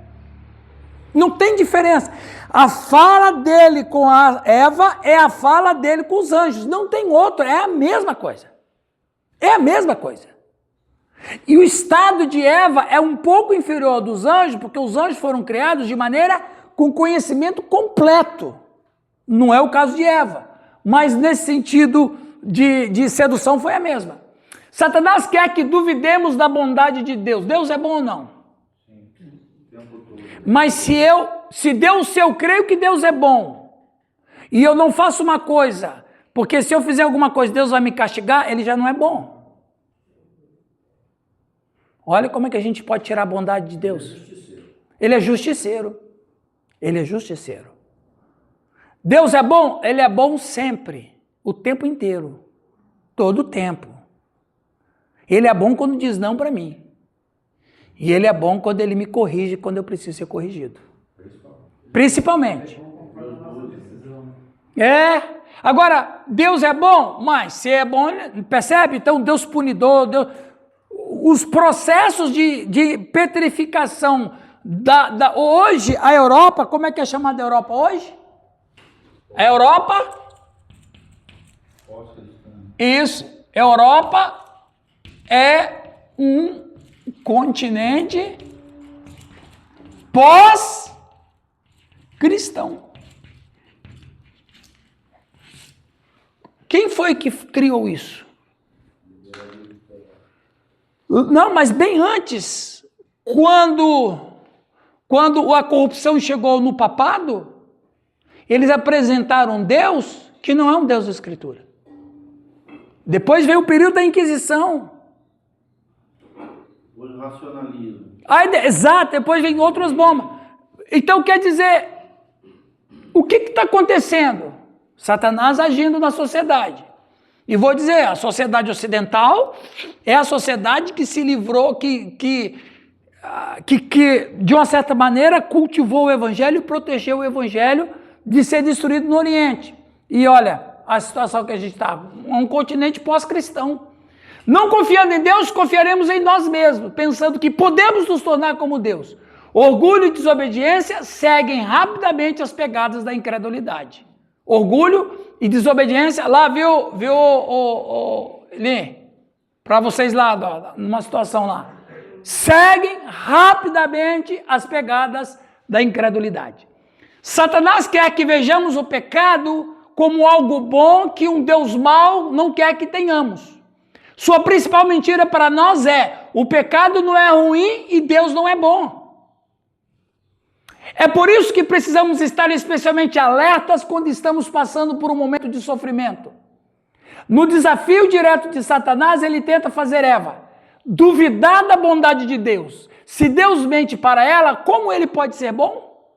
A: Não tem diferença. A fala dele com a Eva é a fala dele com os anjos. Não tem outro, é a mesma coisa. É a mesma coisa. E o estado de Eva é um pouco inferior ao dos anjos, porque os anjos foram criados de maneira com conhecimento completo. Não é o caso de Eva. Mas nesse sentido de sedução foi a mesma. Satanás quer que duvidemos da bondade de Deus. Deus é bom ou não? Mas se eu creio que Deus é bom, e eu não faço uma coisa, porque se eu fizer alguma coisa, Deus vai me castigar, ele já não é bom. Olha como é que a gente pode tirar a bondade de Deus. Ele é justiceiro. Ele é justiceiro. Deus é bom? Ele é bom sempre, o tempo inteiro, todo o tempo. Ele é bom quando diz não para mim. E ele é bom quando ele me corrige quando eu preciso ser corrigido. Principalmente. Agora, Deus é bom, mas se é bom, percebe? Então, Deus punidor, os processos de petrificação hoje, a Europa, como é que é chamada a Europa hoje? A Europa? Isso, Europa é um continente pós-cristão. Quem foi que criou isso? Não, mas bem antes, quando a corrupção chegou no papado, eles apresentaram um Deus que não é um Deus da Escritura. Depois veio o período da Inquisição.
D: O racionalismo.
A: Exato, depois vem outras bombas. Então quer dizer, o que está acontecendo? Satanás agindo na sociedade. E vou dizer, a sociedade ocidental é a sociedade que se livrou, que de uma certa maneira cultivou o evangelho e protegeu o evangelho de ser destruído no Oriente. E olha, a situação que a gente está, um continente pós-cristão. Não confiando em Deus, confiaremos em nós mesmos, pensando que podemos nos tornar como Deus. Orgulho e desobediência seguem rapidamente as pegadas da incredulidade. Orgulho e desobediência, lá viu para vocês lá, numa situação lá, seguem rapidamente as pegadas da incredulidade. Satanás quer que vejamos o pecado como algo bom que um Deus mau não quer que tenhamos. Sua principal mentira para nós é: o pecado não é ruim e Deus não é bom. É por isso que precisamos estar especialmente alertas quando estamos passando por um momento de sofrimento. No desafio direto de Satanás, ele tenta fazer Eva duvidar da bondade de Deus. Se Deus mente para ela, como ele pode ser bom?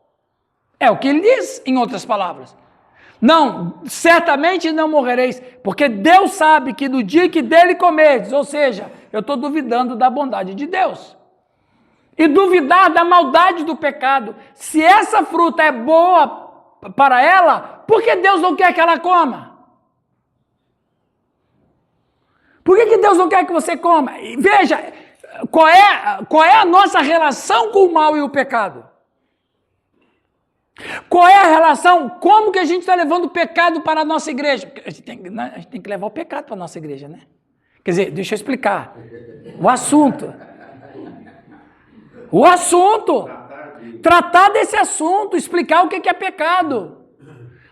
A: É o que ele diz, em outras palavras. Não, certamente não morrereis, porque Deus sabe que no dia que dele comerdes, ou seja, eu estou duvidando da bondade de Deus. E duvidar da maldade do pecado. Se essa fruta é boa para ela, por que Deus não quer que ela coma? Por que Deus não quer que você coma? Veja, qual é a nossa relação com o mal e o pecado? Qual é a relação? Como que a gente está levando o pecado para a nossa igreja? A gente tem que levar o pecado para a nossa igreja, né? Quer dizer, deixa eu explicar. O assunto. Tratar desse assunto, explicar o que é pecado.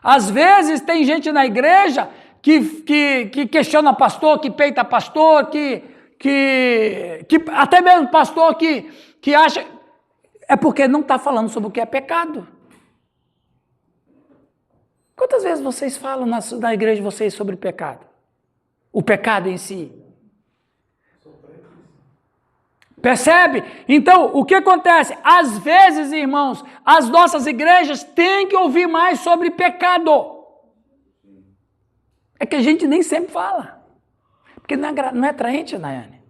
A: Às vezes tem gente na igreja que questiona pastor, que peita pastor, que até mesmo pastor que acha... É porque não está falando sobre o que é pecado. Quantas vezes vocês falam na igreja de vocês sobre pecado? O pecado em si. Percebe? Então, o que acontece? Às vezes, irmãos, as nossas igrejas têm que ouvir mais sobre pecado. É que a gente nem sempre fala. Porque não é atraente, Nayane.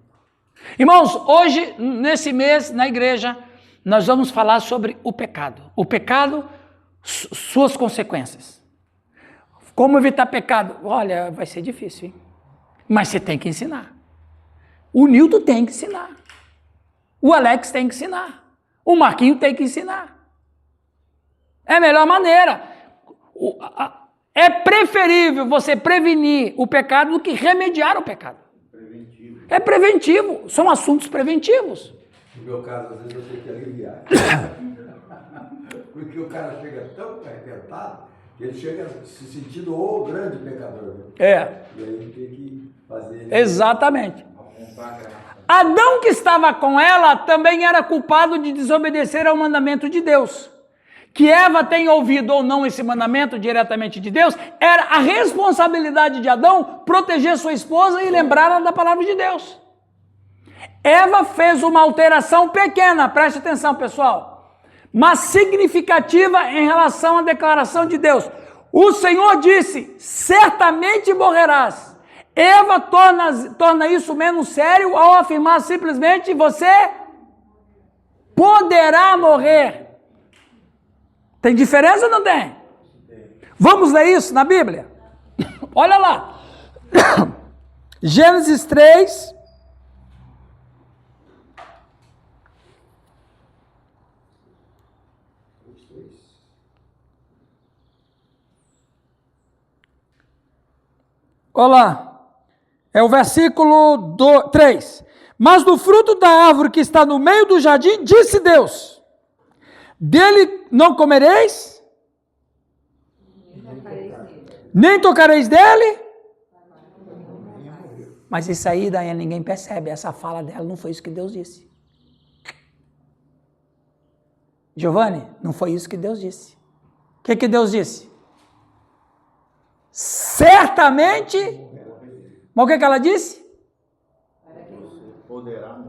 A: Irmãos, hoje, nesse mês, na igreja, nós vamos falar sobre o pecado. O pecado, suas consequências. Como evitar pecado? Olha, vai ser difícil, hein? Mas você tem que ensinar. O Nilton tem que ensinar. O Alex tem que ensinar. O Marquinho tem que ensinar. É a melhor maneira. É preferível você prevenir o pecado do que remediar o pecado.
D: Preventivo.
A: É preventivo. São assuntos preventivos.
B: No meu caso, às vezes eu tenho que aliviar. Porque o cara chega tão arrebentado que ele chega se sentindo o grande pecador. Né?
A: É.
B: E aí tem que fazer...
A: Exatamente.
B: Apontar a graça.
A: Adão, que estava com ela, também era culpado de desobedecer ao mandamento de Deus. Que Eva tenha ouvido ou não esse mandamento diretamente de Deus, era a responsabilidade de Adão proteger sua esposa e lembrá-la da palavra de Deus. Eva fez uma alteração pequena, preste atenção, pessoal, mas significativa em relação à declaração de Deus. O Senhor disse, certamente morrerás. Eva torna isso menos sério ao afirmar simplesmente, você poderá morrer. Tem diferença ou não tem? Vamos ler isso na Bíblia? Olha lá. Gênesis 3. Olha lá. É o versículo 3. Mas do fruto da árvore que está no meio do jardim, disse Deus, dele não comereis, nem tocareis dele. Mas isso aí, Daiane, ninguém percebe. Essa fala dela não foi isso que Deus disse. Giovanni, não foi isso que Deus disse. O que Deus disse? Certamente... Mas o que ela disse?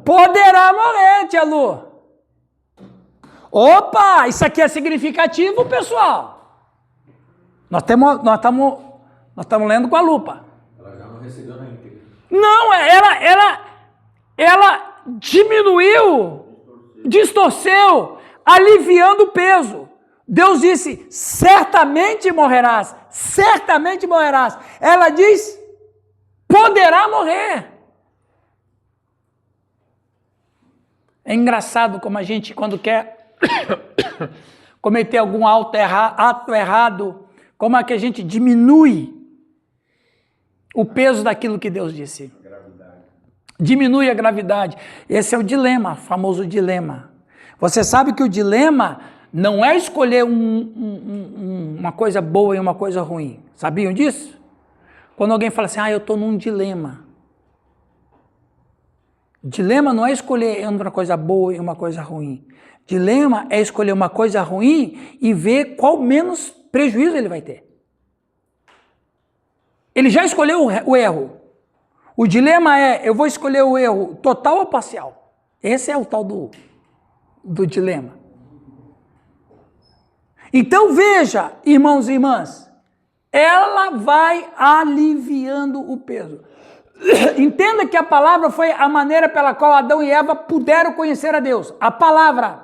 A: Poderá morrer, tia Lu. Opa, isso aqui é significativo, pessoal. Nós estamos lendo com a lupa.
B: Ela já não recebeu na íntegra.
A: Não, ela diminuiu, distorceu, aliviando o peso. Deus disse, certamente morrerás, certamente morrerás. Ela diz, poderá morrer. É engraçado como a gente, quando quer cometer algum ato errado, como é que a gente diminui o peso daquilo que Deus disse. Diminui a gravidade. Esse é o dilema, o famoso dilema. Você sabe que o dilema não é escolher uma coisa boa e uma coisa ruim. Sabiam disso? Quando alguém fala assim, eu estou num dilema. Dilema não é escolher entre uma coisa boa e uma coisa ruim. Dilema é escolher uma coisa ruim e ver qual menos prejuízo ele vai ter. Ele já escolheu o erro. O dilema é, eu vou escolher o erro total ou parcial? Esse é o tal do dilema. Então veja, irmãos e irmãs, ela vai aliviando o peso. Entenda que a palavra foi a maneira pela qual Adão e Eva puderam conhecer a Deus. A palavra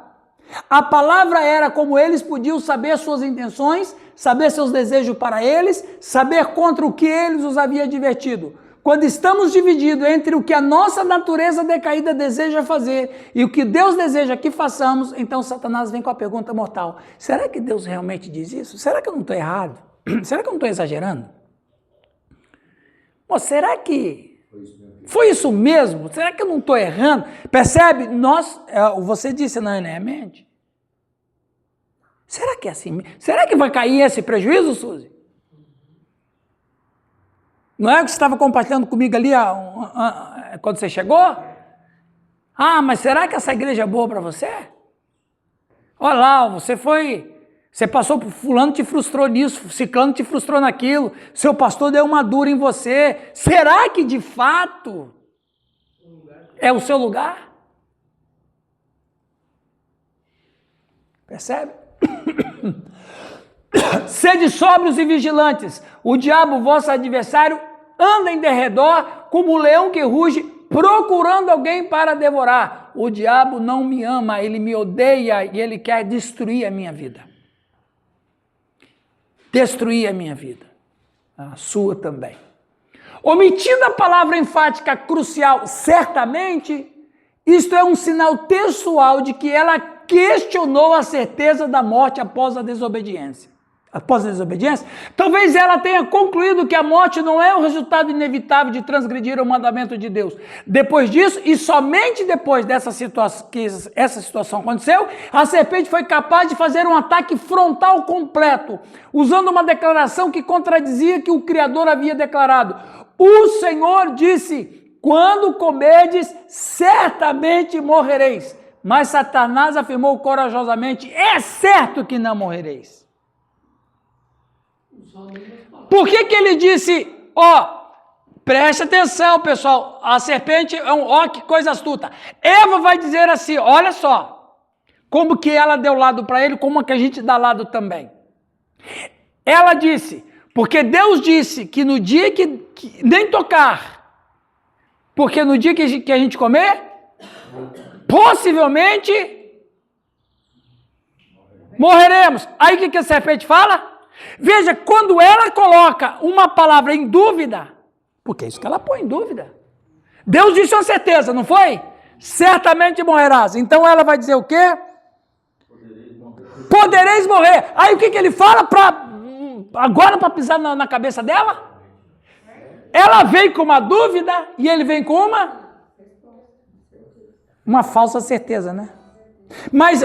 A: era como eles podiam saber suas intenções, saber seus desejos para eles, saber contra o que eles os havia advertido. quando estamos divididos entre o que a nossa natureza decaída deseja fazer e o que Deus deseja que façamos, então Satanás vem com a pergunta mortal: será que Deus realmente diz isso? Será que eu não estou errado? Será que eu não estou exagerando? Pô, será que foi isso mesmo? Será que eu não estou errando? Percebe? Você disse mente. Será que é assim? Será que vai cair esse prejuízo, Suzy? Não é o que você estava compartilhando comigo ali quando você chegou? Ah, mas será que essa igreja é boa para você? Olha lá, você passou por fulano, te frustrou nisso, ciclano te frustrou naquilo, seu pastor deu uma dura em você. Será que de fato é o seu lugar? Percebe? Sede sóbrios e vigilantes. O diabo, vosso adversário, anda em derredor como um leão que ruge, procurando alguém para devorar. O diabo não me ama, ele me odeia e ele quer destruir a minha vida. Destruir a minha vida. A sua também. Omitida a palavra enfática crucial, certamente, isto é um sinal textual de que ela questionou a certeza da morte após a desobediência. Após a desobediência, talvez ela tenha concluído que a morte não é o resultado inevitável de transgredir o mandamento de Deus. Depois disso, e somente depois dessa situação, que essa situação aconteceu, a serpente foi capaz de fazer um ataque frontal completo, usando uma declaração que contradizia que o Criador havia declarado. O Senhor disse: quando comerdes, certamente morrereis. Mas Satanás afirmou corajosamente: é certo que não morrereis. Por que ele disse, preste atenção, pessoal, a serpente que coisa astuta. Eva vai dizer assim, olha só, como que ela deu lado para ele, como que a gente dá lado também. Ela disse, porque Deus disse que no dia que nem tocar, porque no dia que a gente comer, possivelmente morreremos. Aí o que a serpente fala? Veja, quando ela coloca uma palavra em dúvida, porque é isso que ela põe em dúvida. Deus disse uma certeza, não foi? Certamente morrerás. Então ela vai dizer o quê? Podereis morrer. Aí o que ele fala agora para pisar na cabeça dela? Ela vem com uma dúvida e ele vem com uma falsa certeza, né? Mas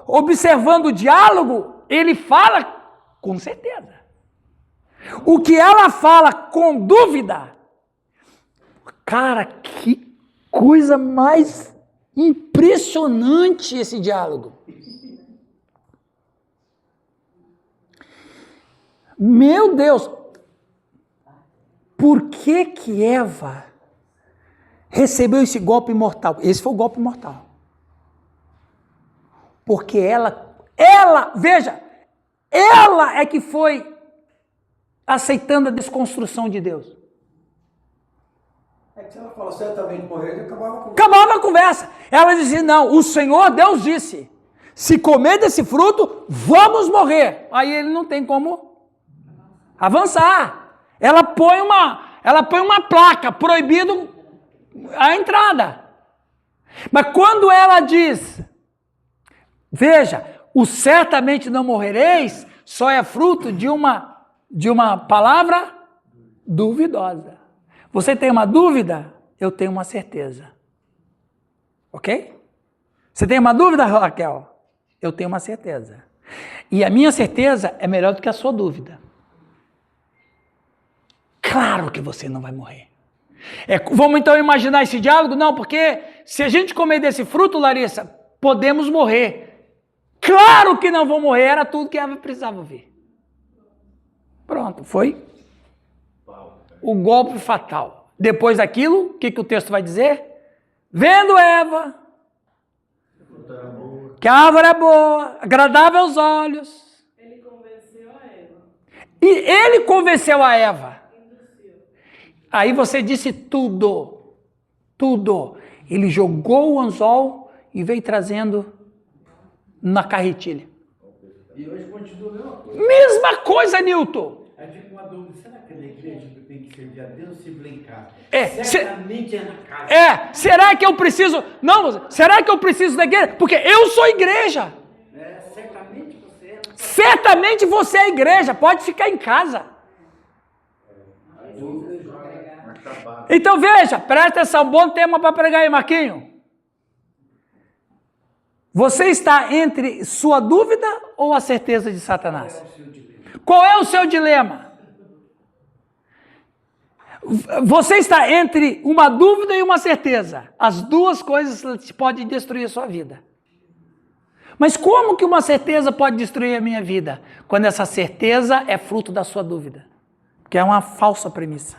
A: observando o diálogo, ele fala com certeza. O que ela fala com dúvida, cara, que coisa mais impressionante esse diálogo. Meu Deus, por que Eva recebeu esse golpe mortal? Esse foi o golpe mortal. Porque ela, veja, ela é que foi aceitando a desconstrução de Deus.
B: É que se ela fala certamente morrer,
A: acabava a conversa. Ela dizia, não, o Senhor Deus disse, se comer desse fruto, vamos morrer. Aí ele não tem como avançar. Ela põe uma placa, proibido a entrada. Mas quando ela diz, veja, o certamente não morrereis, só é fruto de uma palavra duvidosa. Você tem uma dúvida? Eu tenho uma certeza. Ok? Você tem uma dúvida, Raquel? Eu tenho uma certeza. E a minha certeza é melhor do que a sua dúvida. Claro que você não vai morrer. Vamos então imaginar esse diálogo? Não, porque se a gente comer desse fruto, Larissa, podemos morrer. Claro que não vou morrer, era tudo que Eva precisava ouvir. Pronto, foi o golpe fatal. Depois daquilo, o que o texto vai dizer? Vendo Eva, que a árvore é boa, agradável aos olhos.
G: Ele convenceu a Eva.
A: E ele convenceu a Eva. Aí você disse tudo. Ele jogou o anzol e veio trazendo na carretilha.
C: E hoje continua a mesma coisa.
A: Mesma coisa, Newton.
C: É tipo uma dúvida, será que é na igreja que eu tenho que servir a Deus ou servir lá em casa?
A: É,
C: Certamente é na casa.
A: Será que eu preciso... Não, será que eu preciso da igreja? Porque eu sou igreja.
C: Certamente você é.
A: Certamente você é igreja, pode ficar em casa. Então veja, presta atenção, bom tema para pregar aí, Marquinho. Você está entre sua dúvida ou a certeza de Satanás? Qual é o seu dilema? Você está entre uma dúvida e uma certeza. As duas coisas podem destruir a sua vida. Mas como que uma certeza pode destruir a minha vida? Quando essa certeza é fruto da sua dúvida. Que é uma falsa premissa.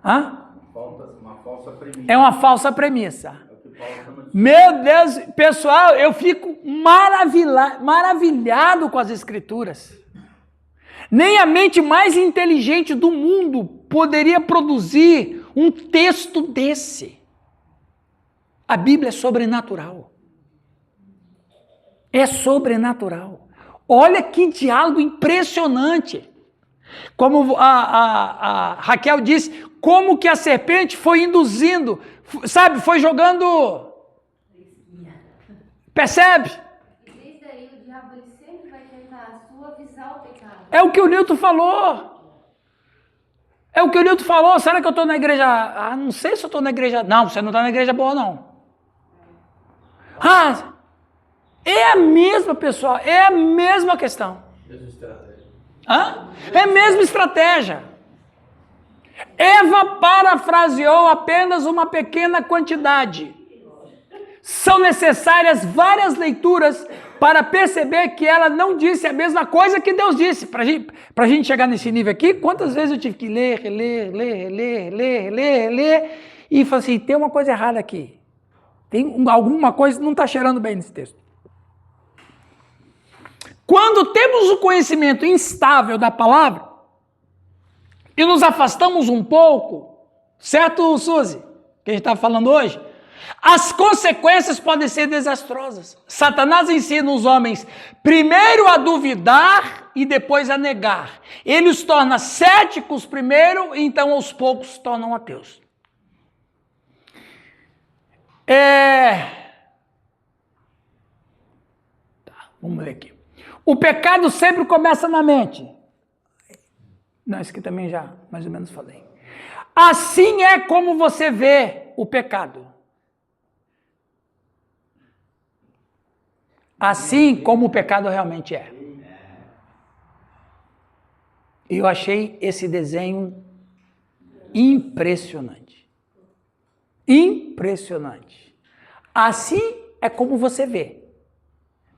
A: Hã?
D: Uma falsa premissa.
A: É uma falsa premissa.
D: É o que Paulo chama de...
A: Meu Deus, pessoal, eu fico maravilhado com as escrituras. Nem a mente mais inteligente do mundo poderia produzir um texto desse. A Bíblia é sobrenatural. É sobrenatural. Olha que diálogo impressionante. Como a Raquel disse, como que a serpente foi induzindo, sabe, foi jogando. Percebe?
E: E desde aí o diabo ele sempre vai tentar suavizar o pecado.
A: É o que o Nilton falou. É o que o Nilton falou. Será que eu estou na igreja? Ah, não sei se eu estou na igreja. Não, você não está na igreja boa, não. Ah, é a mesma, pessoal. É a mesma questão. Hã? É a mesma estratégia. Eva parafraseou apenas uma pequena quantidade. São necessárias várias leituras para perceber que ela não disse a mesma coisa que Deus disse. Para a gente chegar nesse nível aqui, quantas vezes eu tive que ler, e falar assim, tem uma coisa errada aqui. Tem alguma coisa que não está cheirando bem nesse texto. Quando temos o conhecimento instável da palavra e nos afastamos um pouco, certo, Suzy, que a gente está falando hoje, as consequências podem ser desastrosas. Satanás ensina os homens primeiro a duvidar e depois a negar. Ele os torna céticos primeiro e então aos poucos se tornam ateus. Vamos ler aqui. O pecado sempre começa na mente. Não, isso aqui também já mais ou menos falei. Assim é como você vê o pecado. Assim como o pecado realmente é. Eu achei esse desenho impressionante. Impressionante. Assim é como você vê.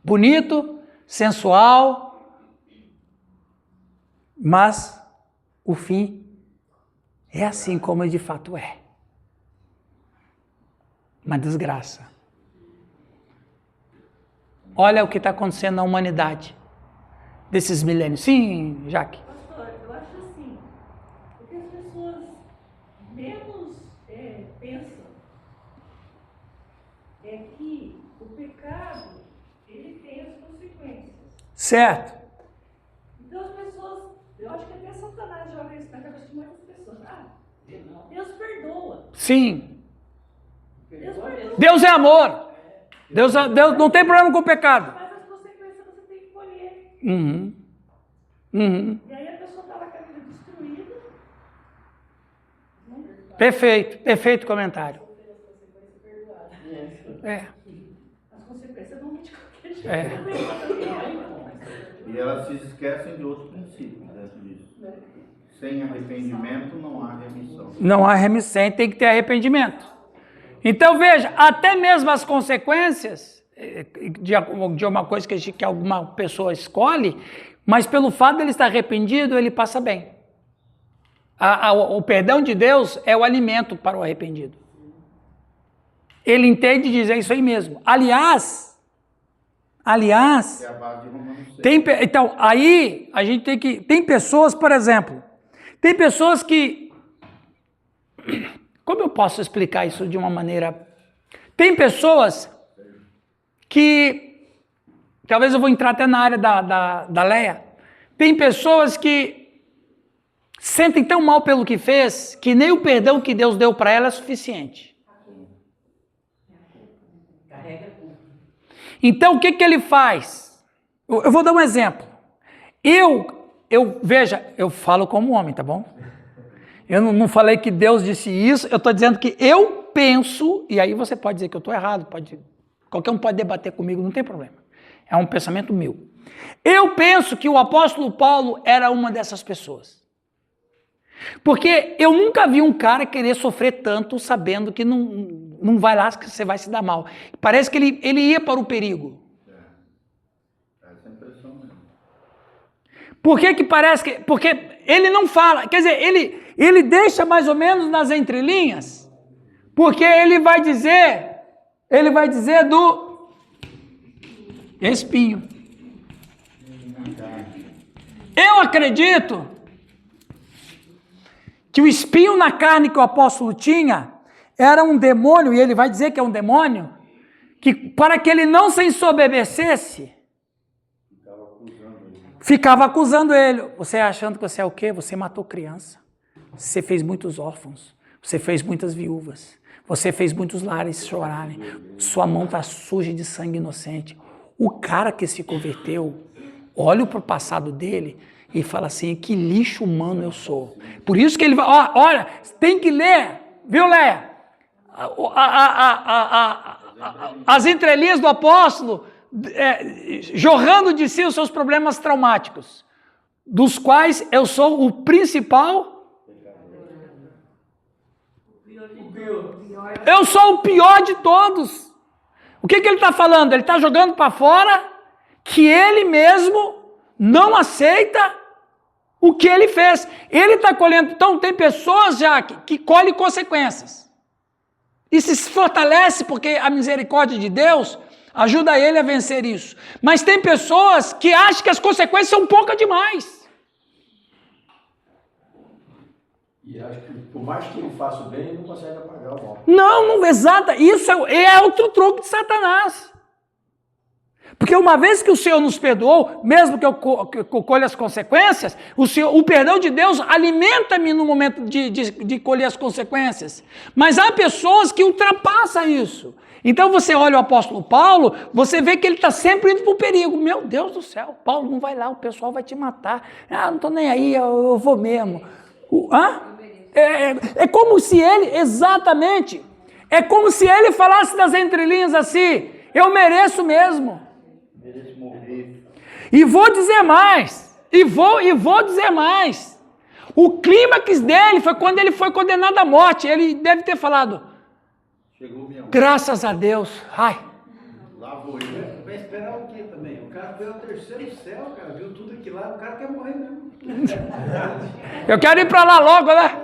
A: Bonito, sensual, mas o fim é assim como de fato é. Uma desgraça. Olha o que está acontecendo na humanidade desses milênios. Sim, Jaque.
G: Pastor, eu acho assim, o que as pessoas menos pensam é que o pecado, ele tem as consequências.
A: Certo.
G: Então as pessoas, eu acho que até Satanás joga isso na cabeça de muitas pessoas. Ah, Deus perdoa.
A: Sim.
G: Deus perdoa.
A: Deus é amor. Deus não tem problema com o pecado.
G: Mas as consequências você tem que colher.
A: Uhum.
G: E aí a pessoa está lá com a vida destruída.
A: Perfeito comentário.
G: As consequências não de qualquer jeito.
D: E elas se esquecem de outro princípio dentro disso. Sem arrependimento não há remissão.
A: Não há remissão, tem que ter arrependimento. Então veja, até mesmo as consequências de uma coisa que alguma pessoa escolhe, mas pelo fato de ele estar arrependido, ele passa bem. O perdão de Deus é o alimento para o arrependido. Ele entende e diz, é isso aí mesmo. Aliás,
D: É a base de Romanos 6.
A: então, aí a gente tem que... Tem pessoas, por exemplo, tem pessoas que... Como eu posso explicar isso de uma maneira... Tem pessoas que... Talvez eu vou entrar até na área da Leia. tem pessoas que sentem tão mal pelo que fez, que nem o perdão que Deus deu para ela é suficiente. Então, o que ele faz? Eu vou dar um exemplo. Veja, eu falo como homem, tá bom? Eu não falei que Deus disse isso, eu estou dizendo que eu penso, e aí você pode dizer que eu estou errado, qualquer um pode debater comigo, não tem problema. É um pensamento meu. Eu penso que o apóstolo Paulo era uma dessas pessoas. Porque eu nunca vi um cara querer sofrer tanto sabendo que não vai lá, que você vai se dar mal. Parece que ele ia para o perigo.
D: Essa é a impressão mesmo.
A: Por que parece que... Porque ele não fala, quer dizer, ele deixa mais ou menos nas entrelinhas, porque ele vai dizer do espinho. Eu acredito que o espinho na carne que o apóstolo tinha era um demônio, e ele vai dizer que é um demônio, que para que ele não se ensoberbecesse, ficava acusando ele. Você achando que você é o quê? Você matou criança. Você fez muitos órfãos. Você fez muitas viúvas. Você fez muitos lares chorarem. Sua mão está suja de sangue inocente. O cara que se converteu, olha para o passado dele e fala assim, que lixo humano eu sou. Por isso que ele vai... Olha, tem que ler, viu, Léa? As entrelinhas do apóstolo... jorrando de si os seus problemas traumáticos, dos quais eu sou o principal. Eu sou o pior de todos. O que ele está falando? Ele está jogando para fora que ele mesmo não aceita o que ele fez. Ele está colhendo. Então, tem pessoas já que colhem consequências. E se fortalece porque a misericórdia de Deus ajuda ele a vencer isso. Mas tem pessoas que acham que as consequências são poucas demais.
B: E acho que por mais que ele faça o bem, ele não consegue apagar o mal.
A: Não, exata. Isso é outro truque de Satanás. Porque uma vez que o Senhor nos perdoou, mesmo que eu colha as consequências, o perdão de Deus alimenta-me no momento de colher as consequências. Mas há pessoas que ultrapassam isso. Então você olha o apóstolo Paulo, você vê que ele está sempre indo para o perigo. Meu Deus do céu, Paulo, não vai lá, o pessoal vai te matar. Não estou nem aí, eu vou mesmo. É como se ele, exatamente, é como se ele falasse das entrelinhas assim, eu mereço mesmo.
D: Mereço morrer.
A: E vou dizer mais, e vou dizer mais. O clímax dele foi quando ele foi condenado à morte. Ele deve ter falado,
D: Chegou minha hora.
A: graças a Deus, ai.
D: Lá vou eu.
C: Vai esperar o quê também? O cara foi ao terceiro céu, cara, viu tudo aqui lá, o cara quer morrer mesmo.
A: Eu quero ir para lá logo, né?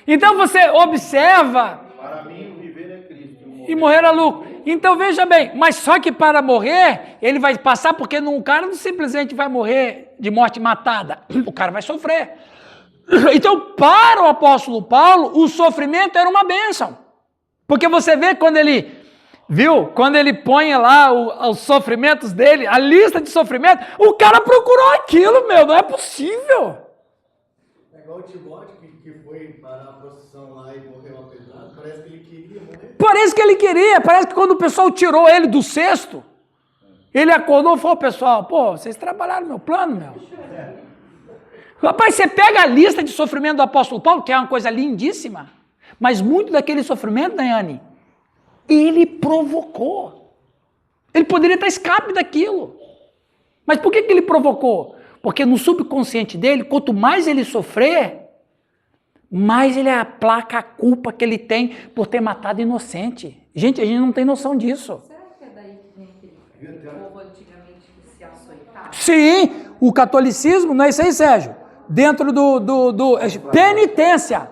A: Então você observa
D: Para mim, o viver é Cristo.
A: e morrer é lucro. Então veja bem, mas só que para morrer, ele vai passar, porque o cara não simplesmente vai morrer de morte matada, o cara vai sofrer. Então, para o apóstolo Paulo, o sofrimento era uma bênção. Porque você vê quando ele, quando ele põe lá os sofrimentos dele, a lista de sofrimentos, o cara procurou aquilo, não é possível.
H: É igual o Timóteo que foi para a procissão lá e morreu apedrado, parece que ele queria morrer.
A: Parece que ele queria, parece que quando o pessoal tirou ele do cesto, ele acordou e falou, pessoal, vocês trabalharam no meu plano, Rapaz, você pega a lista de sofrimento do apóstolo Paulo, que é uma coisa lindíssima, mas muito daquele sofrimento, Daiane, ele provocou. Ele poderia estar escape daquilo. Mas por que ele provocou? Porque no subconsciente dele, quanto mais ele sofrer, mais ele aplaca a culpa que ele tem por ter matado inocente. Gente, a gente não tem noção disso.
F: Será que é daí que vem aquele povo antigamente que se açoitava?
A: Sim, o catolicismo, não é isso aí, Sérgio? Dentro do penitência.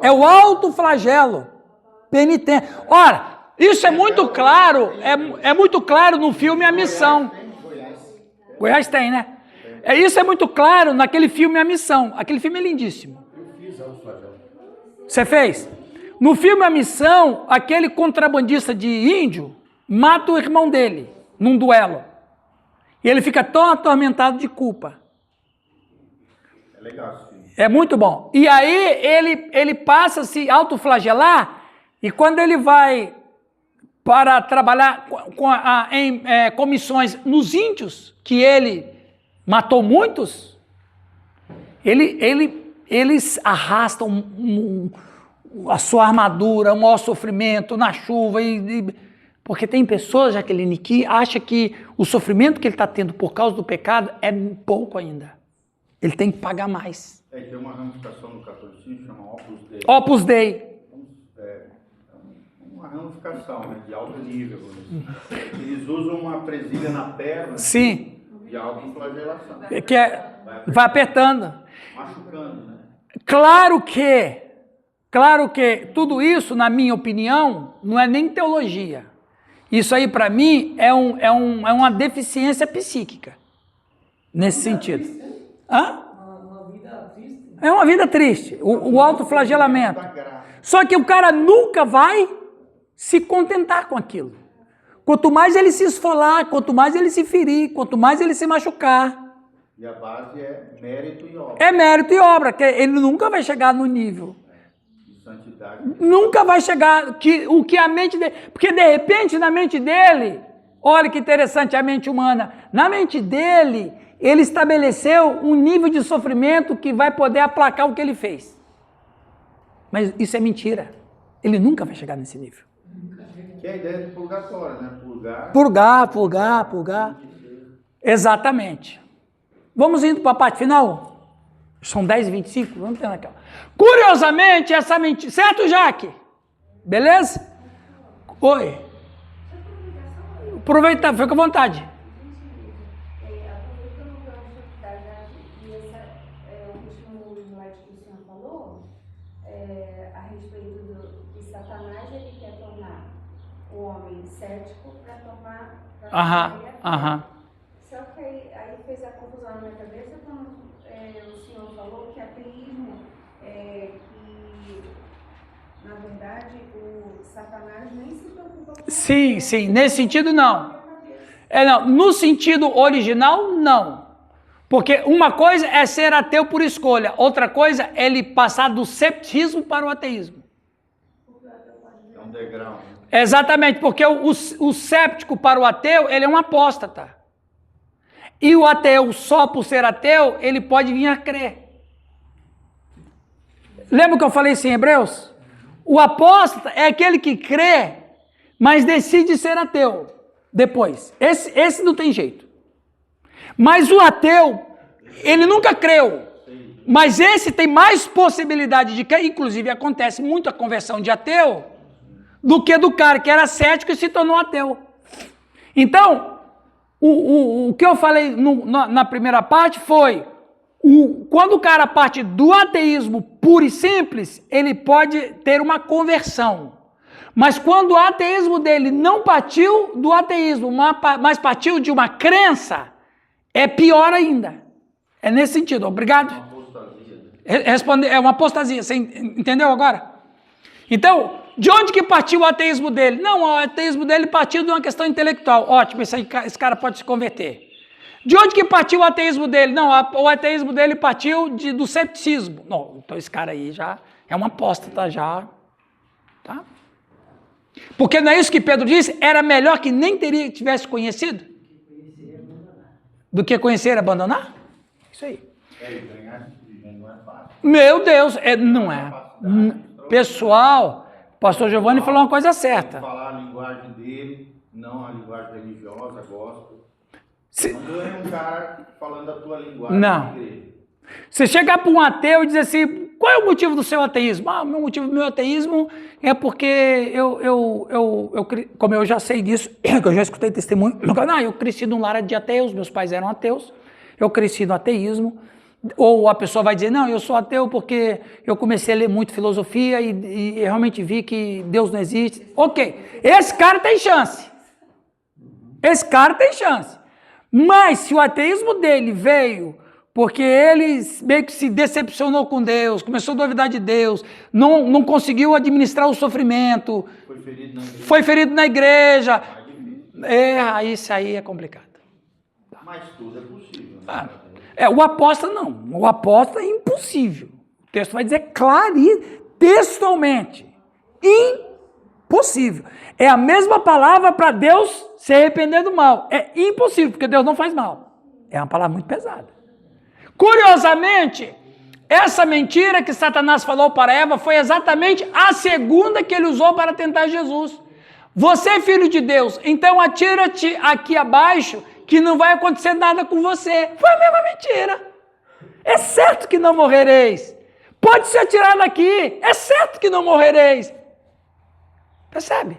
A: É o alto flagelo. Penitência. Ora, isso é muito claro, é muito claro no filme A Missão. Goiás tem, né? Isso é muito claro naquele filme A Missão. Aquele filme é lindíssimo. Você fez? No filme A Missão, aquele contrabandista de índio mata o irmão dele num duelo. E ele fica tão atormentado de culpa.
D: É legal, sim.
A: É muito bom. E aí ele passa a se autoflagelar, e quando ele vai para trabalhar em comissões nos índios, que ele matou muitos, eles arrastam a sua armadura, o maior sofrimento na chuva, porque tem pessoas, Jaqueline, que acham que o sofrimento que ele está tendo por causa do pecado é pouco ainda. Ele tem que pagar mais.
D: Tem uma ramificação no catolicismo, chama Opus Dei.
A: Opus Dei.
D: Uma ramificação, né, de alto nível. Eles usam uma presilha na perna.
A: Sim.
D: De autoflagelação.
A: Vai apertando.
D: Machucando, né?
A: Claro que tudo isso, na minha opinião, não é nem teologia. Isso aí, para mim, é uma deficiência psíquica. Nesse sentido. Hã? É uma vida triste. O autoflagelamento. Só que o cara nunca vai se contentar com aquilo. Quanto mais ele se esfolar, quanto mais ele se ferir, quanto mais ele se machucar.
D: E a base é mérito e obra.
A: É mérito e obra, que ele nunca vai chegar no nível.
D: De santidade.
A: Nunca vai chegar, o que a mente dele... Porque de repente na mente dele, olha que interessante a mente humana, na mente dele, ele estabeleceu um nível de sofrimento que vai poder aplacar o que ele fez. Mas isso é mentira. Ele nunca vai chegar nesse nível.
D: Que é a ideia do purgatório, né?
A: Purgar. Exatamente. Vamos indo para a parte final? São 10h25, vamos ter naquela. Curiosamente, essa mentira... Certo, Jaque? Beleza? Oi. Aproveita, fica à vontade.
E: Aproveitando o gancho da Jaque e o último slide que o senhor falou, a respeito de Satanás, ele quer tornar o homem cético para tomar... Só que aí fez a confusão na minha cabeça quando o senhor falou que ateísmo, que na verdade o Satanás nem se preocupa com
A: Sim, nesse sentido não. Não. No sentido original, não. Porque uma coisa é ser ateu por escolha, outra coisa é ele passar do cepticismo para o ateísmo.
D: É um degrau. Né?
A: Exatamente, porque o séptico para o ateu, ele é um apóstata. E o ateu, só por ser ateu, ele pode vir a crer. Lembra que eu falei isso em Hebreus? O apóstata é aquele que crê, mas decide ser ateu depois. Esse não tem jeito. Mas o ateu, ele nunca creu. Mas esse tem mais possibilidade de crer. Inclusive, acontece muito a conversão de ateu do que do cara que era cético e se tornou ateu. Então, o que eu falei na primeira parte foi, quando o cara parte do ateísmo puro e simples, ele pode ter uma conversão. Mas quando o ateísmo dele não partiu do ateísmo, mas partiu de uma crença, é pior ainda. É nesse sentido. Obrigado. É uma apostasia. Você entendeu agora? Então, de onde que partiu o ateísmo dele? Não, o ateísmo dele partiu de uma questão intelectual. Ótimo, esse cara pode se converter. De onde que partiu o ateísmo dele? Não, o ateísmo dele partiu do cepticismo. Não, então esse cara aí já é uma apóstata, já. Tá? Porque não é isso que Pedro disse? Era melhor que nem tivesse conhecido do que conhecer e abandonar? Isso aí.
D: Ganhar não é fácil.
A: Meu Deus, não é. Pessoal, o pastor Giovanni falou uma coisa certa.
D: Falar a linguagem dele, não a linguagem religiosa, gospel. Não ganha um cara falando a tua linguagem.
A: Não. Você chegar para um ateu e dizer assim, qual é o motivo do seu ateísmo? O motivo do meu ateísmo é porque como eu já sei disso, que eu já escutei testemunho, eu cresci num lar de ateus, meus pais eram ateus, eu cresci no ateísmo. Ou a pessoa vai dizer, não, eu sou ateu porque eu comecei a ler muito filosofia e realmente vi que Deus não existe. Ok, esse cara tem chance. Mas se o ateísmo dele veio porque ele meio que se decepcionou com Deus, começou a duvidar de Deus, não conseguiu administrar o sofrimento, foi ferido na igreja, isso aí é complicado. Tá?
D: Mas tudo é possível.
A: Ah, o apóstolo não. O apóstolo é impossível. O texto vai dizer textualmente. Impossível. É a mesma palavra para Deus se arrepender do mal. É impossível, porque Deus não faz mal. É uma palavra muito pesada. Curiosamente, essa mentira que Satanás falou para Eva foi exatamente a segunda que ele usou para tentar Jesus. Você é filho de Deus, então atira-te aqui abaixo que não vai acontecer nada com você. Foi a mesma mentira. É certo que não morrereis. Pode se atirar daqui. É certo que não morrereis. Percebe?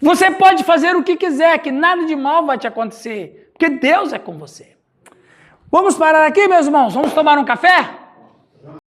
A: Você pode fazer o que quiser, que nada de mal vai te acontecer, porque Deus é com você. Vamos parar aqui, meus irmãos? Vamos tomar um café?